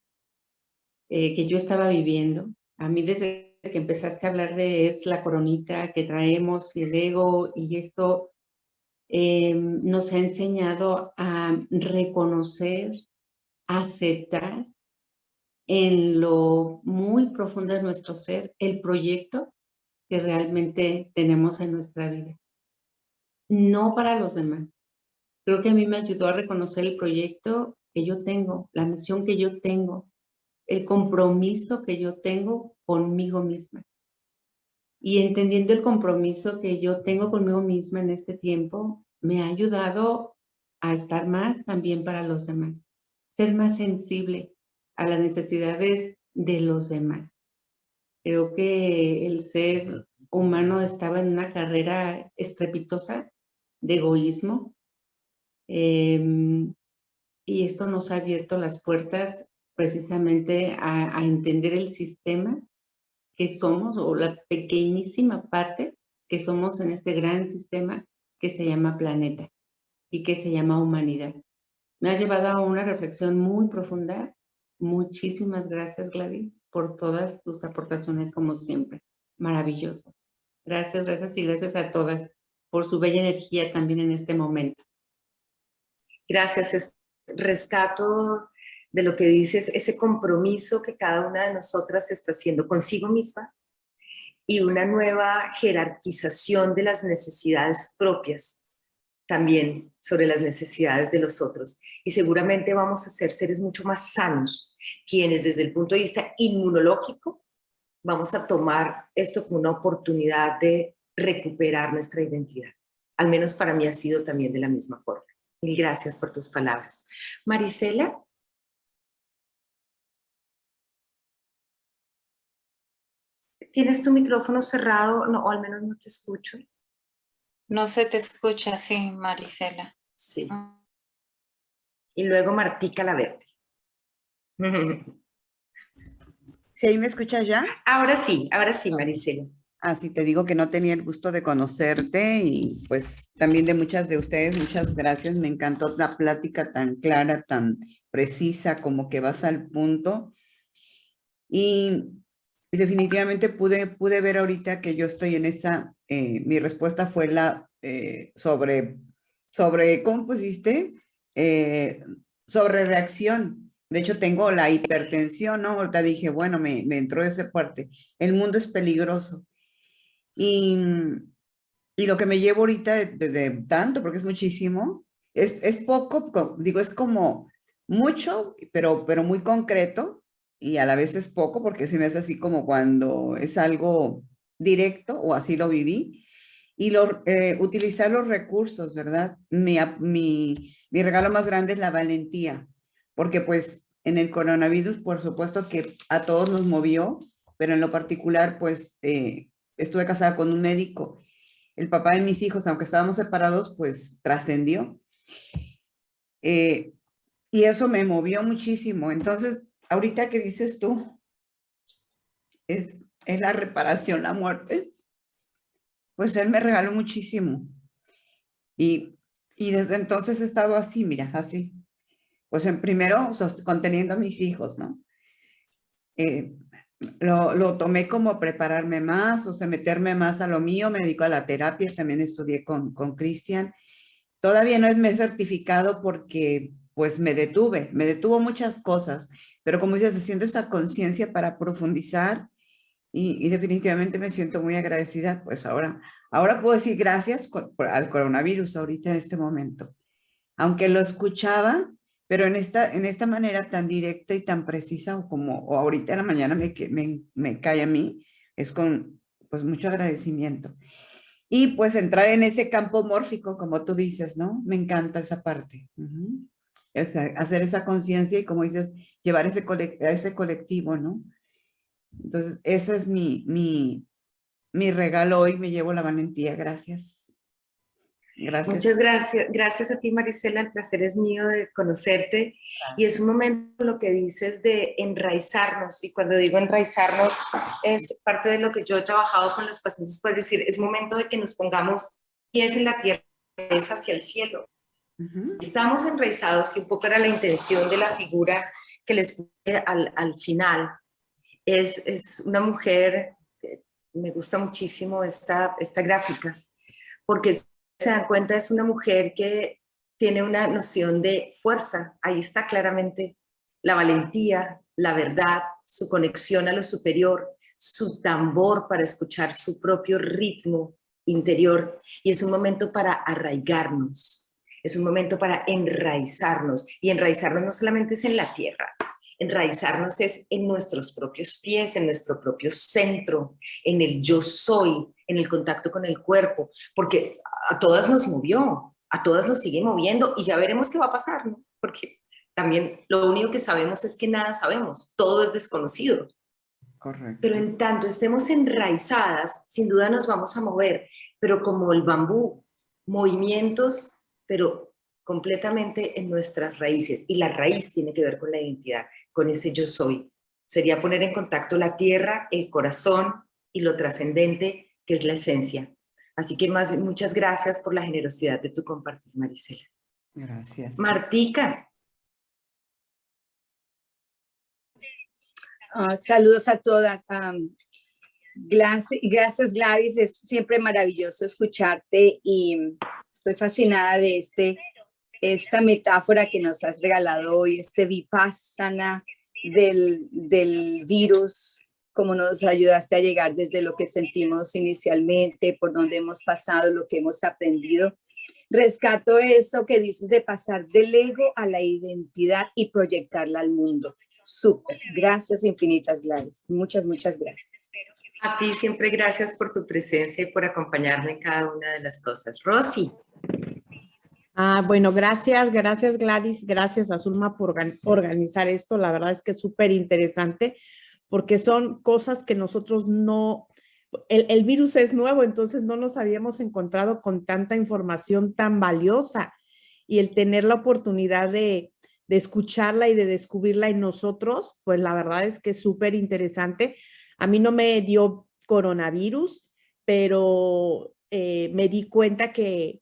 que yo estaba viviendo. A mí desde que empezaste a hablar de es la coronita que traemos y el ego y esto nos ha enseñado a reconocer, aceptar en lo muy profundo de nuestro ser el proyecto que realmente tenemos en nuestra vida. No para los demás. Creo que a mí me ayudó a reconocer el proyecto que yo tengo, la misión que yo tengo, el compromiso que yo tengo conmigo misma. Y entendiendo el compromiso que yo tengo conmigo misma en este tiempo, me ha ayudado a estar más también para los demás, ser más sensible a las necesidades de los demás. Creo que el ser humano estaba en una carrera estrepitosa de egoísmo, y esto nos ha abierto las puertas precisamente a entender el sistema que somos, o la pequeñísima parte que somos en este gran sistema que se llama planeta y que se llama humanidad. Me ha llevado a una reflexión muy profunda. Muchísimas gracias, Gladys, por todas tus aportaciones, como siempre. Maravilloso. Gracias, gracias y gracias a todas por su bella energía también en este momento. Gracias. Rescato de lo que dices, ese compromiso que cada una de nosotras está haciendo consigo misma y una nueva jerarquización de las necesidades propias también sobre las necesidades de los otros. Y seguramente vamos a ser seres mucho más sanos, quienes desde el punto de vista inmunológico vamos a tomar esto como una oportunidad de recuperar nuestra identidad. Al menos para mí ha sido también de la misma forma. Mil gracias por tus palabras. Marisela. ¿Tienes tu micrófono cerrado? No, o al menos no te escucho. No se te escucha, sí, Marisela. Sí. Y luego Martica la Verde. ¿Sí me escuchas ya? Ahora sí, Marisela. Sí, te digo que no tenía el gusto de conocerte y pues también de muchas de ustedes, muchas gracias. Me encantó la plática tan clara, tan precisa, como que vas al punto. Y definitivamente pude ver ahorita que yo estoy en esa, mi respuesta fue sobre, ¿cómo pusiste? Sobre reacción. De hecho, tengo la hipertensión, ¿no? Ahorita dije, bueno, me entró esa parte. El mundo es peligroso. Y lo que me llevo ahorita de tanto, porque es muchísimo, es poco, digo, es como mucho, pero muy concreto, y a la vez es poco, porque se me hace así como cuando es algo directo, o así lo viví. y utilizar los recursos, ¿verdad? Mi regalo más grande es la valentía, porque pues en el coronavirus, por supuesto que a todos nos movió, pero en lo particular, pues estuve casada con un médico. El papá de mis hijos, aunque estábamos separados, pues trascendió. Y eso me movió muchísimo. Entonces, ahorita que dices tú, es la reparación, la muerte, pues él me regaló muchísimo. Y desde entonces he estado así, mira, así. Pues primero conteniendo a mis hijos, ¿no? Lo tomé como prepararme más, o sea, meterme más a lo mío, me dedico a la terapia, también estudié con Cristian. Todavía no me he certificado porque pues me detuvo muchas cosas, pero como dices, haciendo esa conciencia para profundizar y definitivamente me siento muy agradecida, pues ahora puedo decir gracias al coronavirus ahorita en este momento. Aunque lo escuchaba, pero en esta manera tan directa y tan precisa o ahorita en la mañana me cae a mí, es con pues mucho agradecimiento. Y pues entrar en ese campo mórfico, como tú dices, ¿no? Me encanta esa parte. Hacer esa conciencia y, como dices, llevar a ese colectivo, ¿no? Entonces, ese es mi regalo hoy, me llevo la valentía. Gracias. Gracias. Muchas gracias. Gracias a ti, Marisela. El placer es mío de conocerte. Y es un momento, lo que dices, de enraizarnos. Y cuando digo enraizarnos, es parte de lo que yo he trabajado con los pacientes, por decir, es momento de que nos pongamos pies en la tierra, pies hacia el cielo. Estamos enraizados, y un poco era la intención de la figura que les puse al final. Es una mujer, me gusta muchísimo esta gráfica, porque se dan cuenta, es una mujer que tiene una noción de fuerza. Ahí está claramente la valentía, la verdad, su conexión a lo superior, su tambor para escuchar su propio ritmo interior. Y es un momento para arraigarnos, es un momento para enraizarnos. Y enraizarnos no solamente es en la tierra, enraizarnos es en nuestros propios pies, en nuestro propio centro, en el yo soy, en el contacto con el cuerpo, porque a todas nos movió, a todas nos sigue moviendo y ya veremos qué va a pasar, ¿no? Porque también lo único que sabemos es que nada sabemos, todo es desconocido. Correcto. Pero en tanto estemos enraizadas, sin duda nos vamos a mover, pero como el bambú, movimientos, pero completamente en nuestras raíces. Y la raíz tiene que ver con la identidad, con ese yo soy. Sería poner en contacto la tierra, el corazón y lo trascendente, que es la esencia. Así que muchas gracias por la generosidad de tu compartir, Marisela. Gracias. Martica. Saludos a todas. Gracias, Gladys. Es siempre maravilloso escucharte y estoy fascinada de esta metáfora que nos has regalado hoy, este vipassana del virus, cómo nos ayudaste a llegar desde lo que sentimos inicialmente, por donde hemos pasado, lo que hemos aprendido. Rescato eso que dices de pasar del ego a la identidad y proyectarla al mundo. Súper. Gracias infinitas, Gladys. Muchas, muchas gracias. A ti siempre gracias por tu presencia y por acompañarme en cada una de las cosas. Rosy. Bueno, gracias Gladys, gracias a Zulma por organizar esto. La verdad es que es súper interesante porque son cosas que nosotros no, el virus es nuevo, entonces no nos habíamos encontrado con tanta información tan valiosa y el tener la oportunidad de escucharla y de descubrirla en nosotros, pues la verdad es que es súper interesante. A mí no me dio coronavirus, pero me di cuenta que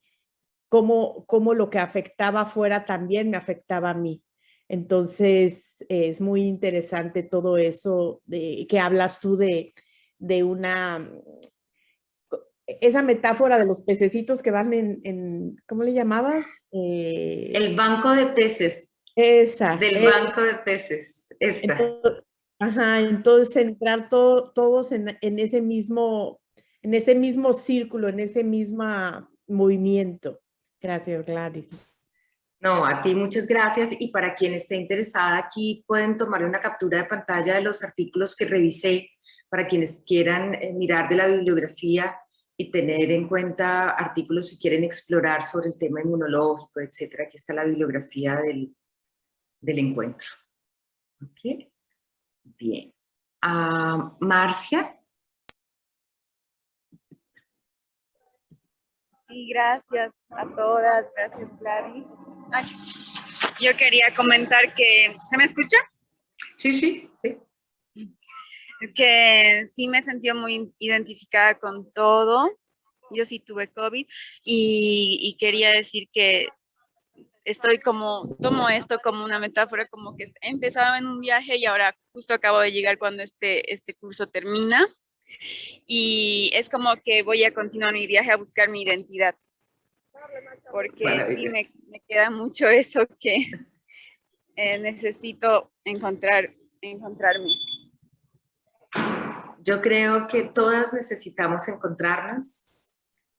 cómo lo que afectaba afuera también me afectaba a mí. Entonces, es muy interesante todo eso que hablas tú de esa metáfora de los pececitos que van en ¿cómo le llamabas? El banco de peces. Esa. Banco de peces. Esta. Entonces entrar todos en ese mismo círculo, en ese mismo movimiento. Gracias, Gladys. No, a ti muchas gracias. Y para quien esté interesada aquí, pueden tomar una captura de pantalla de los artículos que revisé para quienes quieran mirar de la bibliografía y tener en cuenta artículos si quieren explorar sobre el tema inmunológico, etcétera. Aquí está la bibliografía del encuentro. ¿Ok? Bien. Marcia. Sí, gracias a todas, gracias Gladys. Ay, yo quería comentar que, ¿se me escucha? Sí, sí, sí. Que sí me sentí muy identificada con todo. Yo sí tuve COVID y quería decir que tomo esto como una metáfora, como que empezaba en un viaje y ahora justo acabo de llegar cuando este curso termina. Y es como que voy a continuar mi viaje a buscar mi identidad. Porque sí me queda mucho eso que necesito encontrarme. Yo creo que todas necesitamos encontrarnos,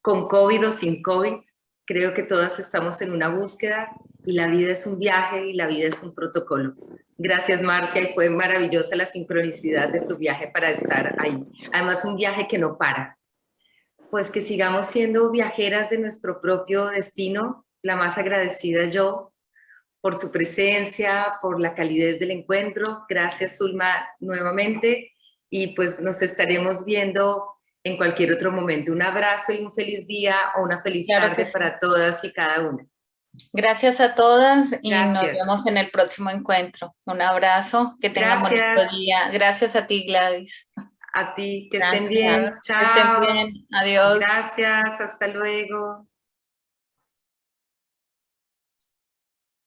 con COVID o sin COVID. Creo que todas estamos en una búsqueda y la vida es un viaje y la vida es un protocolo. Gracias, Marcia, y fue maravillosa la sincronicidad de tu viaje para estar ahí. Además, un viaje que no para. Pues que sigamos siendo viajeras de nuestro propio destino. La más agradecida yo por su presencia, por la calidez del encuentro. Gracias, Zulma, nuevamente. Y pues nos estaremos viendo en cualquier otro momento. Un abrazo y un feliz día o una feliz tarde para todas y cada una. Gracias a todas y nos Gracias. vemos en el próximo encuentro. Un abrazo, que tengan bonito día. Gracias a ti, Gladys. A ti, que estén bien. Chao. Que estén bien. Adiós. Gracias, hasta luego.